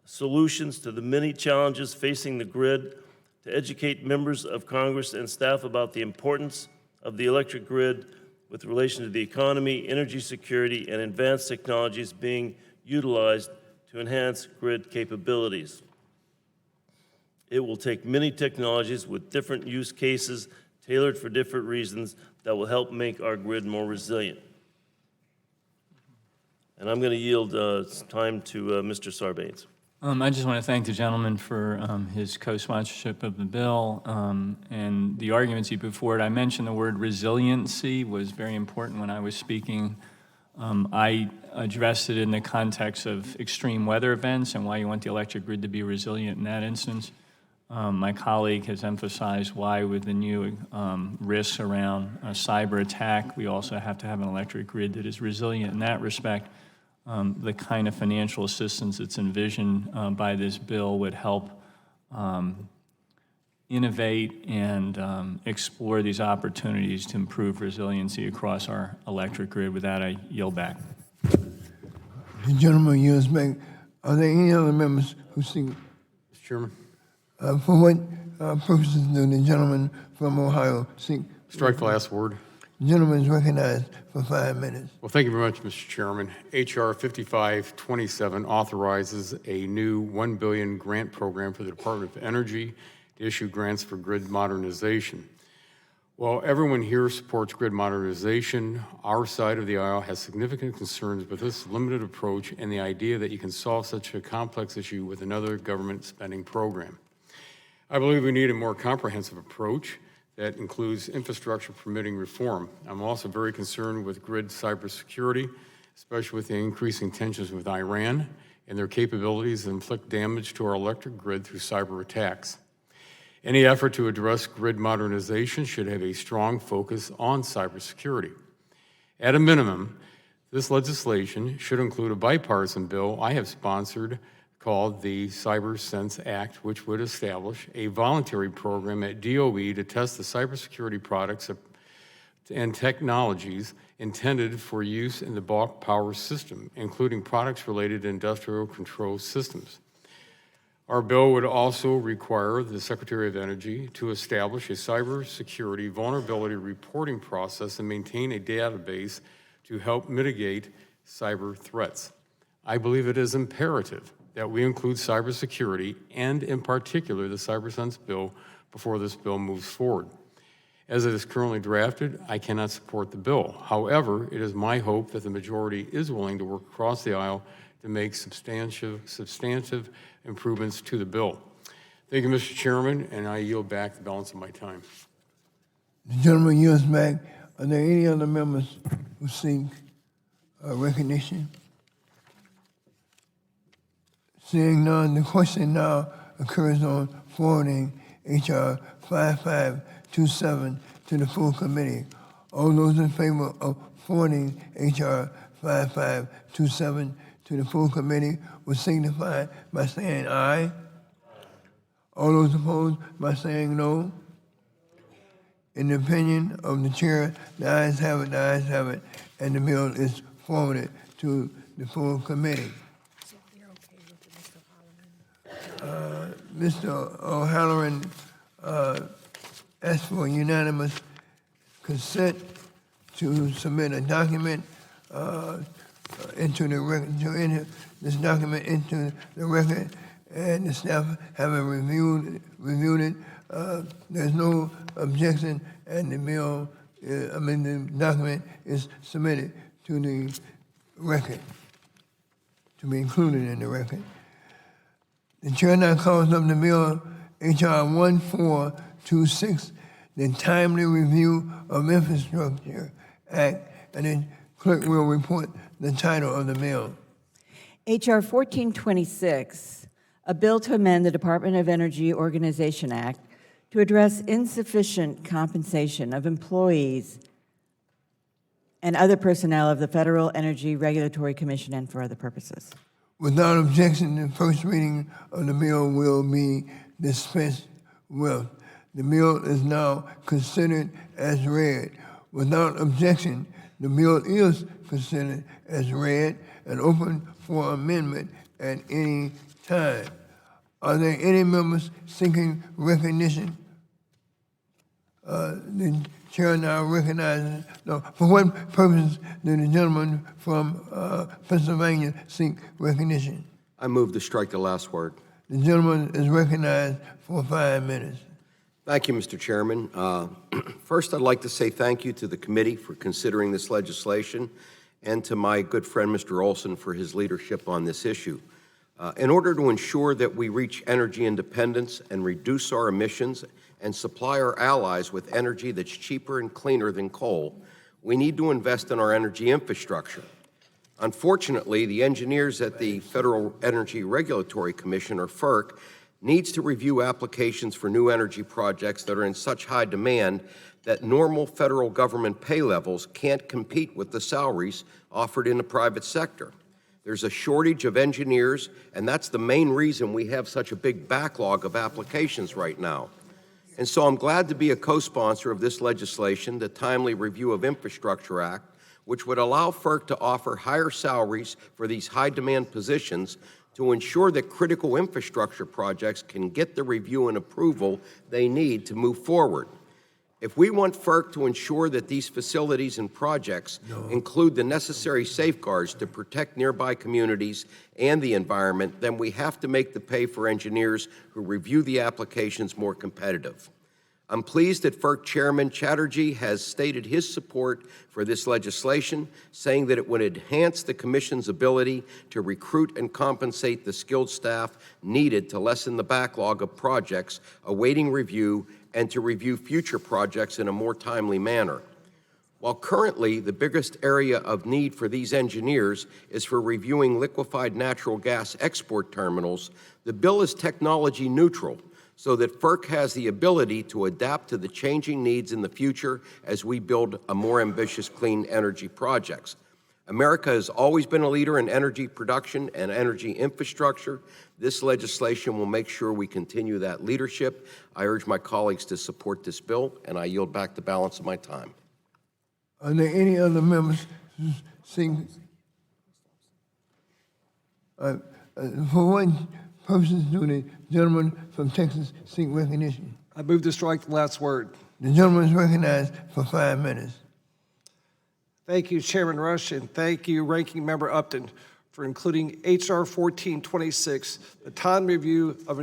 T: solutions to the many challenges facing the grid, to educate members of Congress and staff about the importance of the electric grid with relation to the economy, energy security, and advanced technologies being utilized to enhance grid capabilities. It will take many technologies with different use cases tailored for different reasons that will help make our grid more resilient. And I'm going to yield time to Mr. Sarbanes.
S: I just want to thank the gentleman for his co-sponsorship of the bill and the arguments he put forward. I mentioned the word resiliency was very important when I was speaking. I addressed it in the context of extreme weather events and why you want the electric grid to be resilient in that instance. My colleague has emphasized why with the new risks around cyber attack, we also have to have an electric grid that is resilient in that respect. The kind of financial assistance that's envisioned by this bill would help innovate and explore these opportunities to improve resiliency across our electric grid. With that, I yield back.
A: The gentleman yields back. Are there any other members who seek?
U: Mr. Chairman.
A: For what purposes do the gentleman from Ohio seek?
U: Strike the last word.
A: The gentleman is recognized for 5 minutes.
U: Well, thank you very much, Mr. Chairman. H.R. 5527 authorizes a new $1 billion grant program for the Department of Energy to issue grants for grid modernization. While everyone here supports grid modernization, our side of the aisle has significant concerns with this limited approach and the idea that you can solve such a complex issue with another government spending program. I believe we need a more comprehensive approach that includes infrastructure permitting reform. I'm also very concerned with grid cybersecurity, especially with the increasing tensions with Iran and their capabilities to inflict damage to our electric grid through cyber attacks. Any effort to address grid modernization should have a strong focus on cybersecurity. At a minimum, this legislation should include a bipartisan bill I have sponsored called the Cyber Sense Act, which would establish a voluntary program at DOE to test the cybersecurity products and technologies intended for use in the bulk power system, including products related to industrial control systems. Our bill would also require the Secretary of Energy to establish a cybersecurity vulnerability reporting process and maintain a database to help mitigate cyber threats. I believe it is imperative that we include cybersecurity and, in particular, the CyberSense bill before this bill moves forward. As it is currently drafted, I cannot support the bill. However, it is my hope that the majority is willing to work across the aisle to make substantive improvements to the bill. Thank you, Mr. Chairman, and I yield back the balance of my time.
A: The gentleman yields back. Are there any other members who seek recognition? Seeing none, the question now occurs on forwarding H.R. 5527 to the full committee. All those in favor of forwarding H.R. 5527 to the full committee will signify by saying aye. All those opposed by saying no. In the opinion of the chair, the ayes have it, and the bill is forwarded to the full committee. Mr. O'Halloran asked for unanimous consent to submit a document into the record, to enter this document into the record, and the staff having reviewed it. There's no objection, and the bill, the document is submitted to the record, to be included in the record. The chair now calls up the bill H.R. 1426, the Timely Review of Infrastructure Act, and then clerk will report the title of the bill.
F: H.R. 1426, a bill to amend the Department of Energy Organization Act to address insufficient compensation of employees and other personnel of the Federal Energy Regulatory Commission and for other purposes.
A: Without objection, the first reading of the bill will be dispensed with. The bill is now considered as read. Without objection, the bill is considered as read and open for amendment at any time. Are there any members seeking recognition? The chair now recognizes. No, for what purpose do the gentleman from Pennsylvania seek recognition?
D: I move to strike the last word.
A: The gentleman is recognized for 5 minutes.
D: Thank you, Mr. Chairman. First, I'd like to say thank you to the committee for considering this legislation and to my good friend, Mr. Olson, for his leadership on this issue. In order to ensure that we reach energy independence and reduce our emissions and supply our allies with energy that's cheaper and cleaner than coal, we need to invest in our energy infrastructure. Unfortunately, the engineers at the Federal Energy Regulatory Commission, or FERC, needs to review applications for new energy projects that are in such high demand that normal federal government pay levels can't compete with the salaries offered in the private sector. There's a shortage of engineers, and that's the main reason we have such a big backlog of applications right now. And so I'm glad to be a co-sponsor of this legislation, the Timely Review of Infrastructure Act, which would allow FERC to offer higher salaries for these high-demand positions to ensure that critical infrastructure projects can get the review and approval they need to move forward. If we want FERC to ensure that these facilities and projects include the necessary safeguards to protect nearby communities and the environment, then we have to make the pay for engineers who review the applications more competitive. I'm pleased that FERC Chairman Chatterjee has stated his support for this legislation, saying that it would enhance the Commission's ability to recruit and compensate the skilled staff needed to lessen the backlog of projects awaiting review and to review future projects in a more timely manner. While currently the biggest area of need for these engineers is for reviewing liquefied natural gas export terminals, the bill is technology neutral, so that FERC has the ability to adapt to the changing needs in the future as we build a more ambitious clean energy projects. America has always been a leader in energy production and energy infrastructure. This legislation will make sure we continue that leadership. I urge my colleagues to support this bill, and I yield back the balance of my time.
A: Are there any other members seeking? For what purposes do the gentleman from Texas seek recognition?
V: I move to strike the last word.
A: The gentleman is recognized for 5 minutes.
V: Thank you, Chairman Rush, and thank you, Ranking Member Upton, for including H.R. 1426, the Time Review of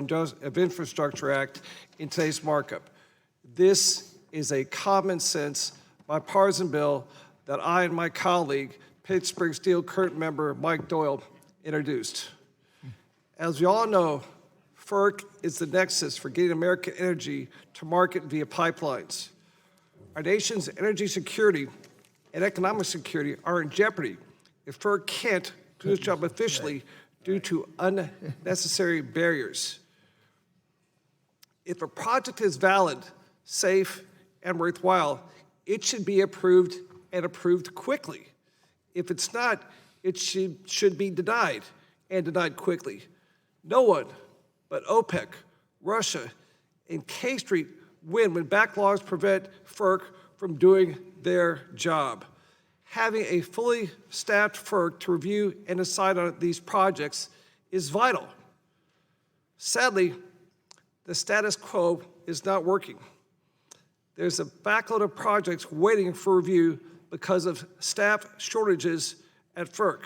V: Infrastructure Act, in today's markup. This is a common sense, bipartisan bill that I and my colleague, Pittsburgh Steel current member Mike Doyle, introduced. As we all know, FERC is the nexus for getting American energy to market via pipelines. Our nation's energy security and economic security are in jeopardy if FERC can't do its job efficiently due to unnecessary barriers. If a project is valid, safe, and worthwhile, it should be approved and approved quickly. If it's not, it should be denied and denied quickly. No one but OPEC, Russia, and K Street win when backlogs prevent FERC from doing their job. Having a fully staffed FERC to review and decide on these projects is vital. Sadly, the status quo is not working. There's a backload of projects waiting for review because of staff shortages at FERC.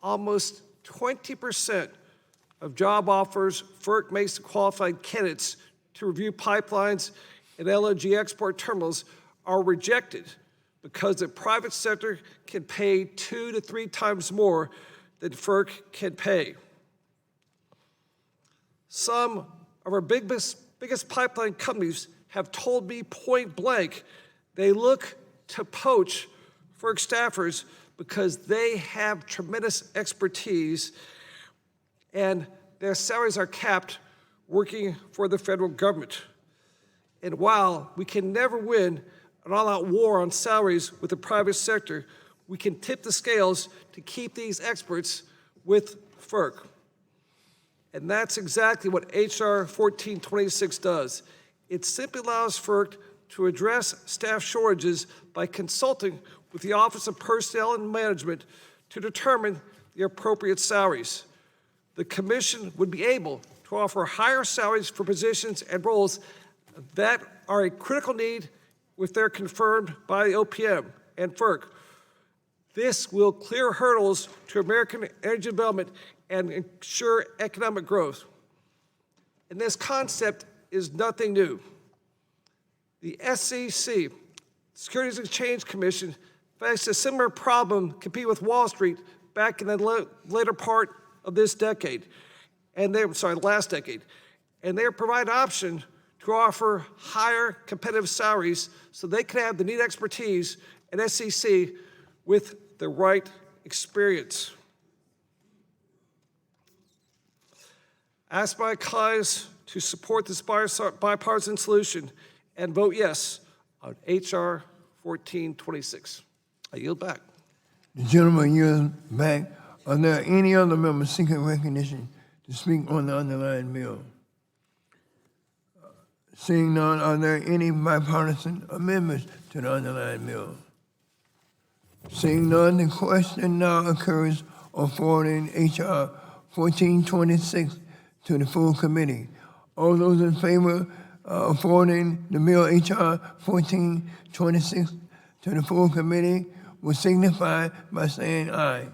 V: Almost 20% of job offers FERC makes to qualified candidates to review pipelines and LNG export terminals are rejected because the private sector can pay 2 to 3 times more than FERC can pay. Some of our biggest pipeline companies have told me point blank they look to poach FERC staffers because they have tremendous expertise and their salaries are capped working for the federal government. And while we can never win an all-out war on salaries with the private sector, we can tip the scales to keep these experts with FERC. And that's exactly what H.R. 1426 does. It simply allows FERC to address staff shortages by consulting with the Office of Personnel and Management to determine the appropriate salaries. The Commission would be able to offer higher salaries for positions and roles that are a critical need if they're confirmed by the OPM and FERC. This will clear hurdles to American energy development and ensure economic growth. And this concept is nothing new. The SEC, Securities and Exchange Commission, faced a similar problem competing with Wall Street back in the later part of this decade, last decade. And they provide an option to offer higher competitive salaries so they can have the needed expertise at SEC with the right experience. I ask my colleagues to support this bipartisan solution and vote yes on H.R. 1426. I yield back.
A: The gentleman yields back. Are there any other members seeking recognition to speak on the underlying bill? Seeing none, are there any bipartisan amendments to the underlying bill? Seeing none, the question now occurs on forwarding H.R. 1426 to the full committee. All those in favor of forwarding the bill H.R. 1426 to the full committee will signify by saying aye.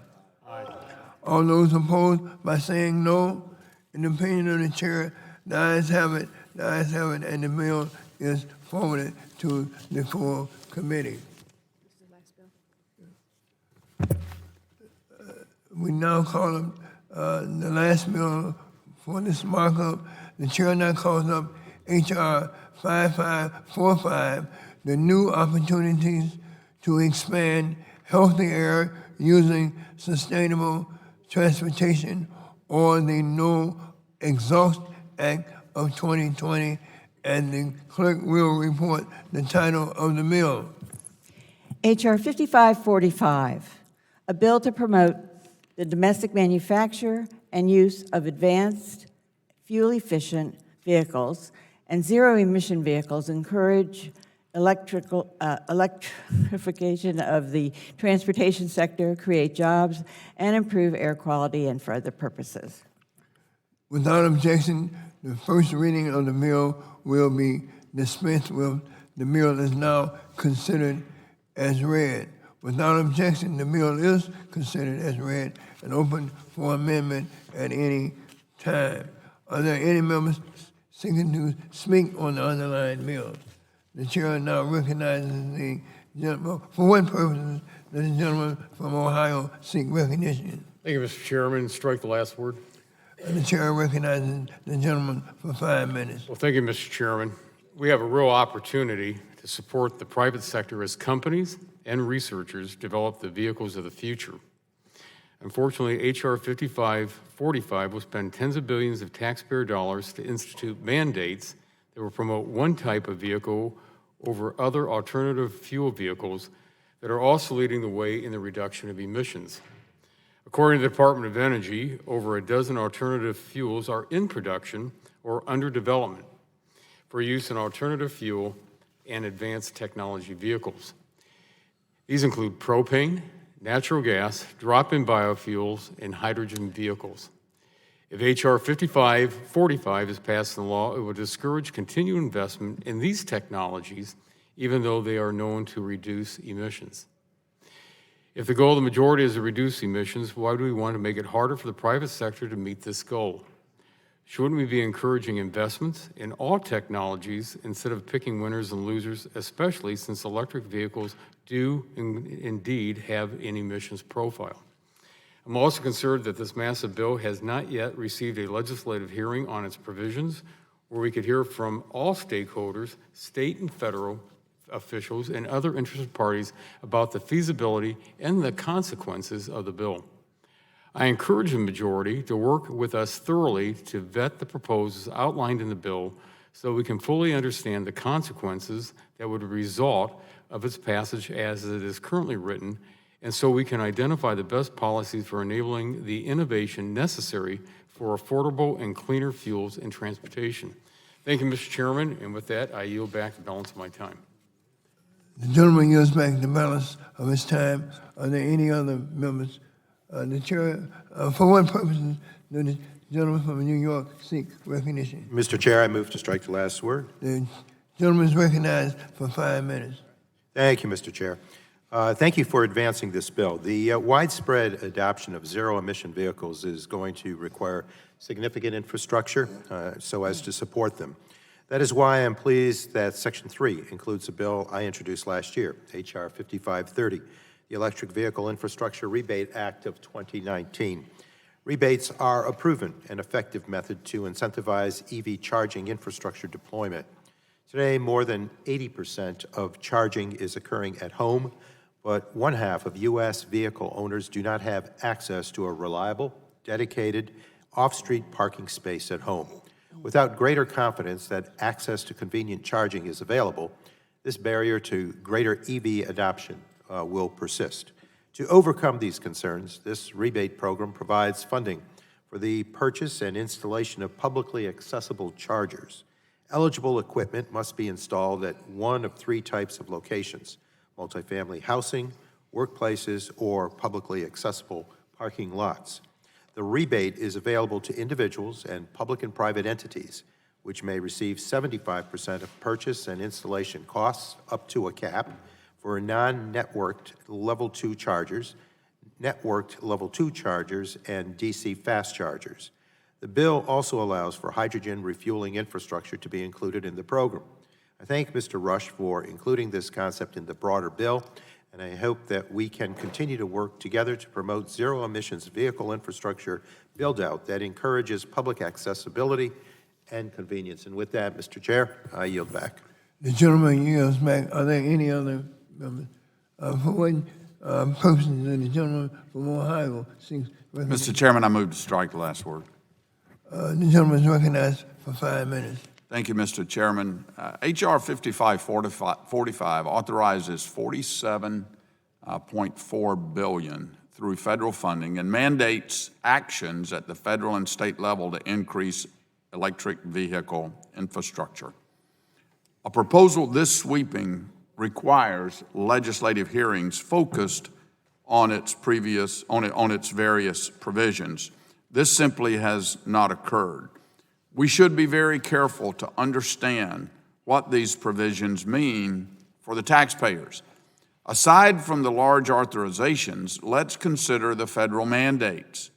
A: Aye. All those opposed by saying no. In the opinion of the chair, the ayes have it. The ayes have it, and the bill is forwarded to the full committee. We now call up the last bill for this markup. The chair now calls up H.R. 5545, the new opportunities to expand healthy air using sustainable transportation, or the No Exhaust Act of 2020, and the clerk will report the title of the bill.
F: H.R. 5545, a bill to promote the domestic manufacture and use of advanced fuel-efficient vehicles and zero-emission vehicles, encourage electrification of the transportation sector, create jobs, and improve air quality and for other purposes.
A: Without objection, the first reading of the bill will be dispensed with. The bill is now considered as read. Without objection, the bill is considered as read and open for amendment at any time. Are there any members seeking to speak on the underlying bill? The chair now recognizes the gentleman. For what purposes does the gentleman from Ohio seek recognition?
U: Thank you, Mr. Chairman. Strike the last word.
A: And the chair recognizes the gentleman for 5 minutes.
U: Well, thank you, Mr. Chairman. We have a real opportunity to support the private sector as companies and researchers develop the vehicles of the future. Unfortunately, H.R. 5545 will spend tens of billions of taxpayer dollars to institute mandates that will promote one type of vehicle over other alternative fuel vehicles that are also leading the way in the reduction of emissions. According to the Department of Energy, over a dozen alternative fuels are in production or under development for use in alternative fuel and advanced technology vehicles. These include propane, natural gas, drop-in biofuels, and hydrogen vehicles. If H.R. 5545 is passed in law, it will discourage continued investment in these technologies, even though they are known to reduce emissions. If the goal of the majority is to reduce emissions, why do we want to make it harder for the private sector to meet this goal? Shouldn't we be encouraging investments in all technologies instead of picking winners and losers, especially since electric vehicles do indeed have an emissions profile? I'm also concerned that this massive bill has not yet received a legislative hearing on its provisions, where we could hear from all stakeholders, state and federal officials, and other interested parties about the feasibility and the consequences of the bill. I encourage the majority to work with us thoroughly to vet the proposals outlined in the bill so we can fully understand the consequences that would result of its passage as it is currently written, and so we can identify the best policies for enabling the innovation necessary for affordable and cleaner fuels in transportation. Thank you, Mr. Chairman, and with that, I yield back the balance of my time.
A: The gentleman yields back the balance of his time. Are there any other members? The chair, for what purposes does the gentleman from New York seek recognition?
I: Mr. Chair, I move to strike the last word.
A: The gentleman is recognized for 5 minutes.
I: Thank you, Mr. Chair. Thank you for advancing this bill. The widespread adoption of zero-emission vehicles is going to require significant infrastructure so as to support them. That is why I'm pleased that Section 3 includes a bill I introduced last year, H.R. 5530, the Electric Vehicle Infrastructure Rebate Act of 2019. Rebates are a proven and effective method to incentivize EV charging infrastructure deployment. Today, more than 80% of charging is occurring at home, but 1/2 of U.S. vehicle owners do not have access to a reliable, dedicated, off-street parking space at home. Without greater confidence that access to convenient charging is available, this barrier to greater EV adoption will persist. To overcome these concerns, this rebate program provides funding for the purchase and installation of publicly accessible chargers. Eligible equipment must be installed at one of 3 types of locations: multifamily housing, workplaces, or publicly accessible parking lots. The rebate is available to individuals and public and private entities, which may receive 75% of purchase and installation costs up to a cap for non-networked Level 2 chargers, networked Level 2 chargers, and DC fast chargers. The bill also allows for hydrogen refueling infrastructure to be included in the program. I thank Mr. Rush for including this concept in the broader bill, and I hope that we can continue to work together to promote zero-emissions vehicle infrastructure build-out that encourages public accessibility and convenience. And with that, Mr. Chair, I yield back.
A: The gentleman yields back. Are there any other members? For what purposes does the gentleman from Ohio seek recognition?
G: Mr. Chairman, I move to strike the last word.
A: The gentleman is recognized for 5 minutes.
G: Thank you, Mr. Chairman. H.R. 5545 authorizes $47.4 billion through federal funding and mandates actions at the federal and state level to increase electric vehicle infrastructure. A proposal this sweeping requires legislative hearings focused on its various provisions. This simply has not occurred. We should be very careful to understand what these provisions mean for the taxpayers. Aside from the large authorizations, let's consider the federal mandates.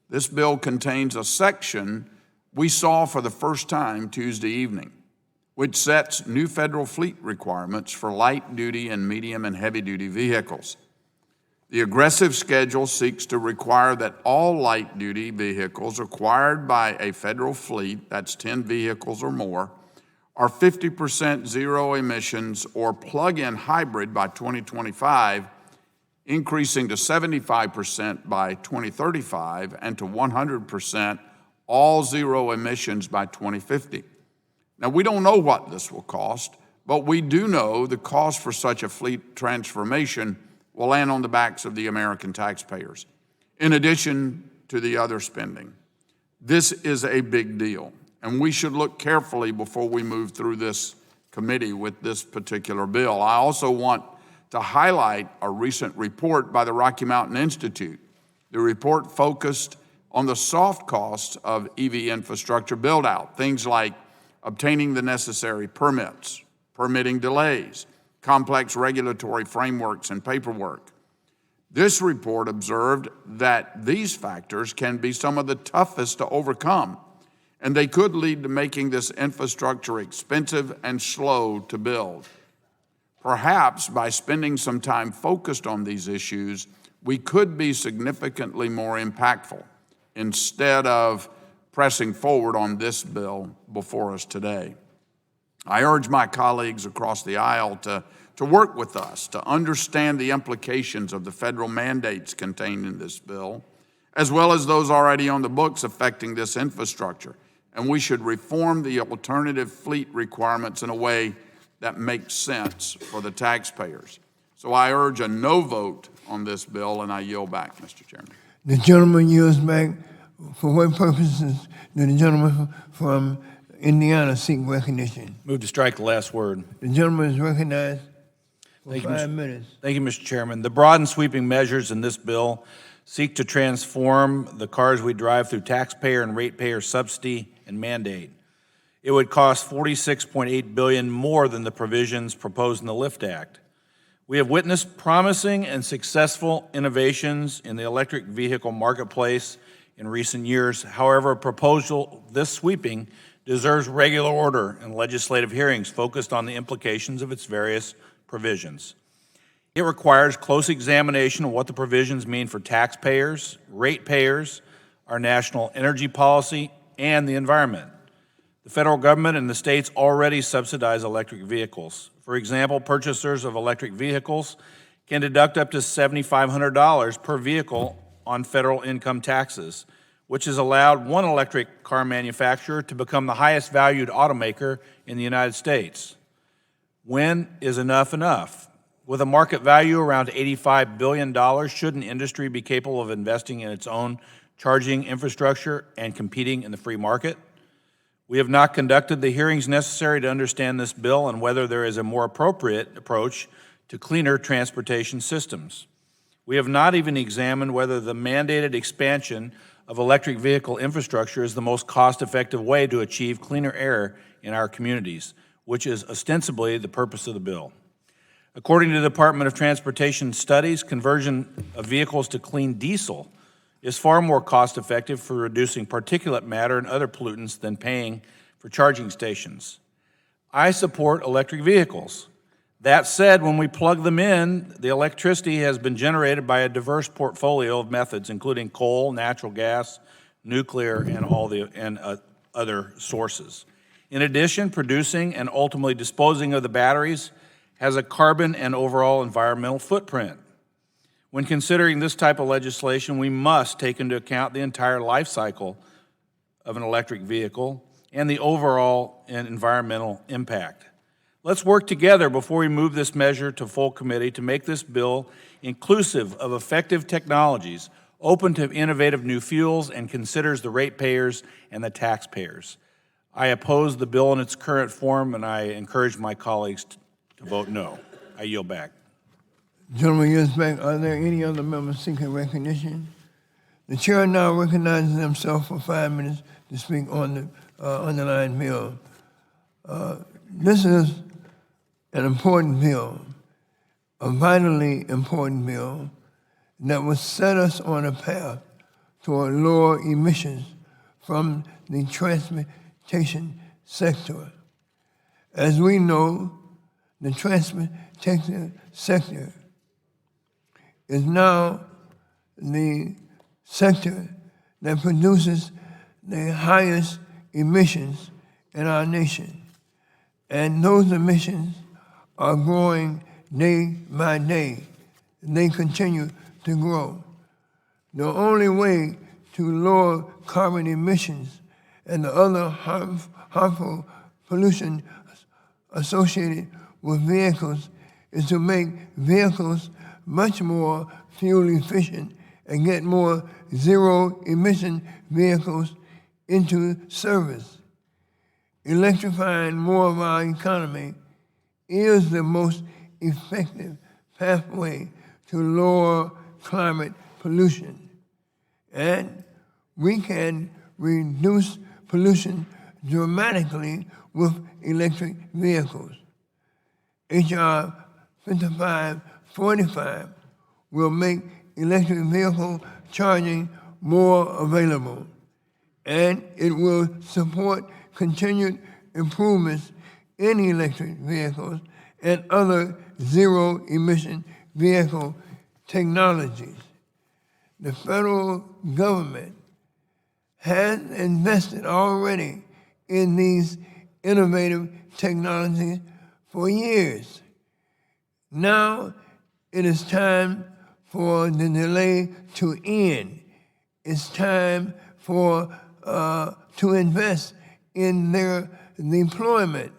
G: This bill contains a section we saw for the first time Tuesday evening, which sets new federal fleet requirements for light-duty and medium and heavy-duty vehicles. The aggressive schedule seeks to require that all light-duty vehicles acquired by a federal fleet, that's 10 vehicles or more, are 50% zero emissions or plug-in hybrid by 2025, increasing to 75% by 2035 and to 100% all zero emissions by 2050. Now, we don't know what this will cost, but we do know the cost for such a fleet transformation will land on the backs of the American taxpayers, in addition to the other spending. This is a big deal, and we should look carefully before we move through this committee with this particular bill. I also want to highlight a recent report by the Rocky Mountain Institute. The report focused on the soft costs of EV infrastructure build-out, things like obtaining the necessary permits, permitting delays, complex regulatory frameworks and paperwork. This report observed that these factors can be some of the toughest to overcome, and they could lead to making this infrastructure expensive and slow to build. Perhaps by spending some time focused on these issues, we could be significantly more impactful instead of pressing forward on this bill before us today. I urge my colleagues across the aisle to work with us to understand the implications of the federal mandates contained in this bill, as well as those already on the books affecting this infrastructure. And we should reform the alternative fleet requirements in a way that makes sense for the taxpayers. So I urge a no vote on this bill, and I yield back, Mr. Chairman.
A: The gentleman yields back. For what purposes do the gentleman from Indiana seek recognition?
K: Move to strike the last word.
A: The gentleman is recognized for
K: Thank you,
A: 5 minutes.
K: Thank you, Mr. Chairman. The broad and sweeping measures in this bill seek to transform the cars we drive through taxpayer and ratepayer subsidy and mandate. It would cost $46.8 billion more than the provisions proposed in the LIFT Act. We have witnessed promising and successful innovations in the electric vehicle marketplace in recent years. However, a proposal this sweeping deserves regular order and legislative hearings focused on the implications of its various provisions. It requires close examination of what the provisions mean for taxpayers, ratepayers, our national energy policy, and the environment. The federal government and the states already subsidize electric vehicles. For example, purchasers of electric vehicles can deduct up to $7,500 per vehicle on federal income taxes, which has allowed one electric car manufacturer to become the highest valued automaker in the United States. When is enough enough? With a market value around $85 billion, shouldn't industry be capable of investing in its own charging infrastructure and competing in the free market? We have not conducted the hearings necessary to understand this bill and whether there is a more appropriate approach to cleaner transportation systems. We have not even examined whether the mandated expansion of electric vehicle infrastructure is the most cost-effective way to achieve cleaner air in our communities, which is ostensibly the purpose of the bill. According to the Department of Transportation studies, conversion of vehicles to clean diesel is far more cost-effective for reducing particulate matter and other pollutants than paying for charging stations. I support electric vehicles. That said, when we plug them in, the electricity has been generated by a diverse portfolio of methods, including coal, natural gas, nuclear, and other sources. In addition, producing and ultimately disposing of the batteries has a carbon and overall environmental footprint. When considering this type of legislation, we must take into account the entire life cycle of an electric vehicle and the overall and environmental impact. Let's work together before we move this measure to full committee to make this bill inclusive of effective technologies, open to innovative new fuels, and considers the ratepayers and the taxpayers. I oppose the bill in its current form, and I encourage my colleagues to vote no. I yield back.
A: Gentleman yields back. Are there any other members seeking recognition? The chair now recognizes himself for 5 minutes to speak on the underlying bill. This is an important bill, a vitally important bill that will set us on a path toward lower emissions from the transportation sector. As we know, the transportation sector is now the sector that produces the highest emissions in our nation. And those emissions are growing day by day. They continue to grow. The only way to lower carbon emissions and the other harmful pollution associated with vehicles is to make vehicles much more fuel efficient and get more zero-emission vehicles into service. Electrifying more of our economy is the most effective pathway to lower climate pollution. And we can reduce pollution dramatically with electric vehicles. H.R. 5545 will make electric vehicle charging more available, and it will support continued improvements in electric vehicles and other zero-emission vehicle technologies. The federal government has invested already in these innovative technologies for years. Now it is time for the delay to end. It's time to invest in their deployment.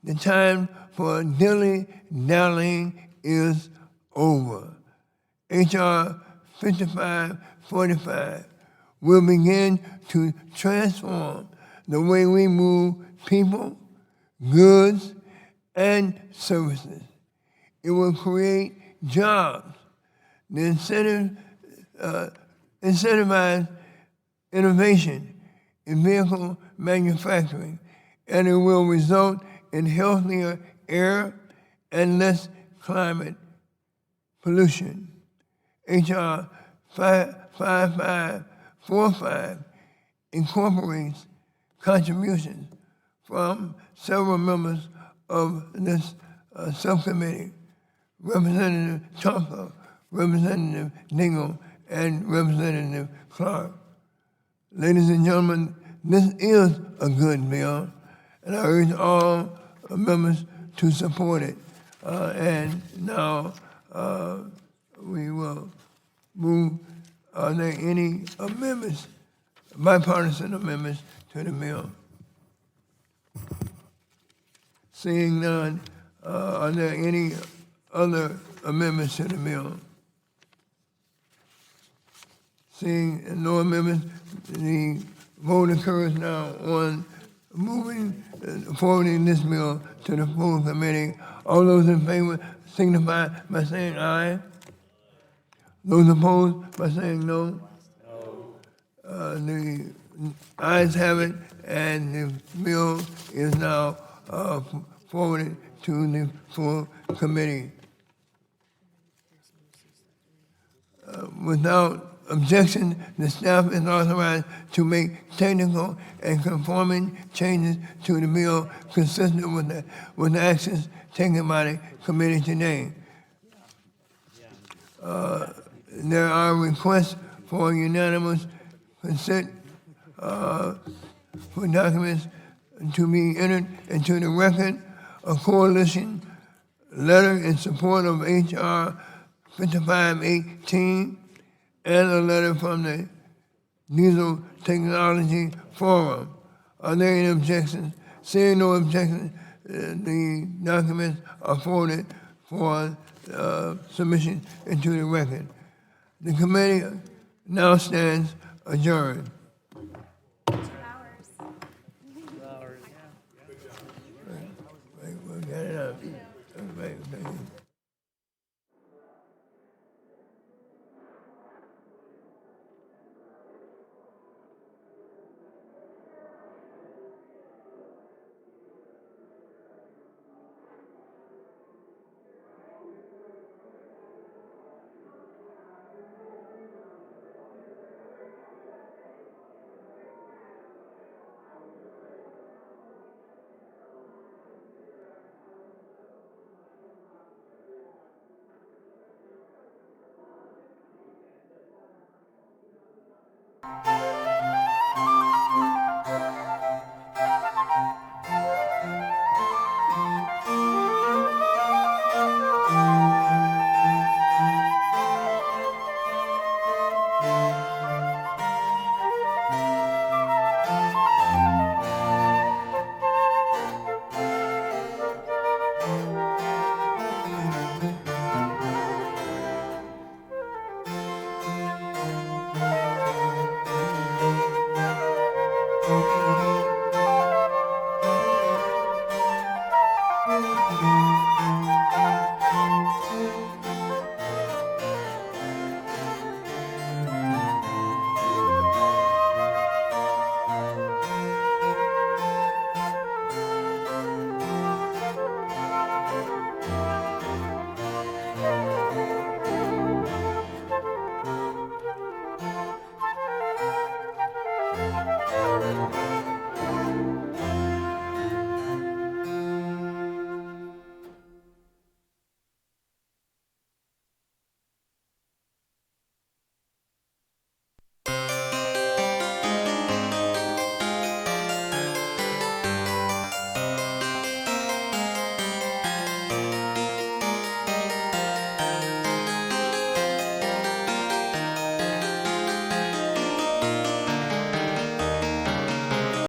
A: The time for dilly-dallying is over. H.R. 5545 will begin to transform the way we move people, goods, and services. It will create jobs. The incentivize innovation in vehicle manufacturing, and it will result in healthier air and less climate pollution. H.R. 5545 incorporates contributions from several members of this subcommittee, Representative Tonko, Representative Dingle, and Representative Clark. Ladies and gentlemen, this is a good bill, and I urge all members to support it. And now we will move. Are there any amendments, bipartisan amendments to the bill? Seeing none, are there any other amendments to the bill? Seeing no amendments, the vote occurs now on forwarding this bill to the full committee. All those in favor signify by saying aye. Those opposed by saying no. The ayes have it, and the bill is now forwarded to the full committee. Without objection, the staff is authorized to make technical and conforming changes to the bill consistent with the actions taken by the committee today. There are requests for unanimous consent for documents to be entered into the record. A coalition letter in support of H.R. 5518 and a letter from the Diesel Technology Forum. Are there any objections? Seeing no objections, the documents are forwarded for submission into the record. The committee now stands adjourned.
E: 2 hours.
A: We'll get it up. Thank you.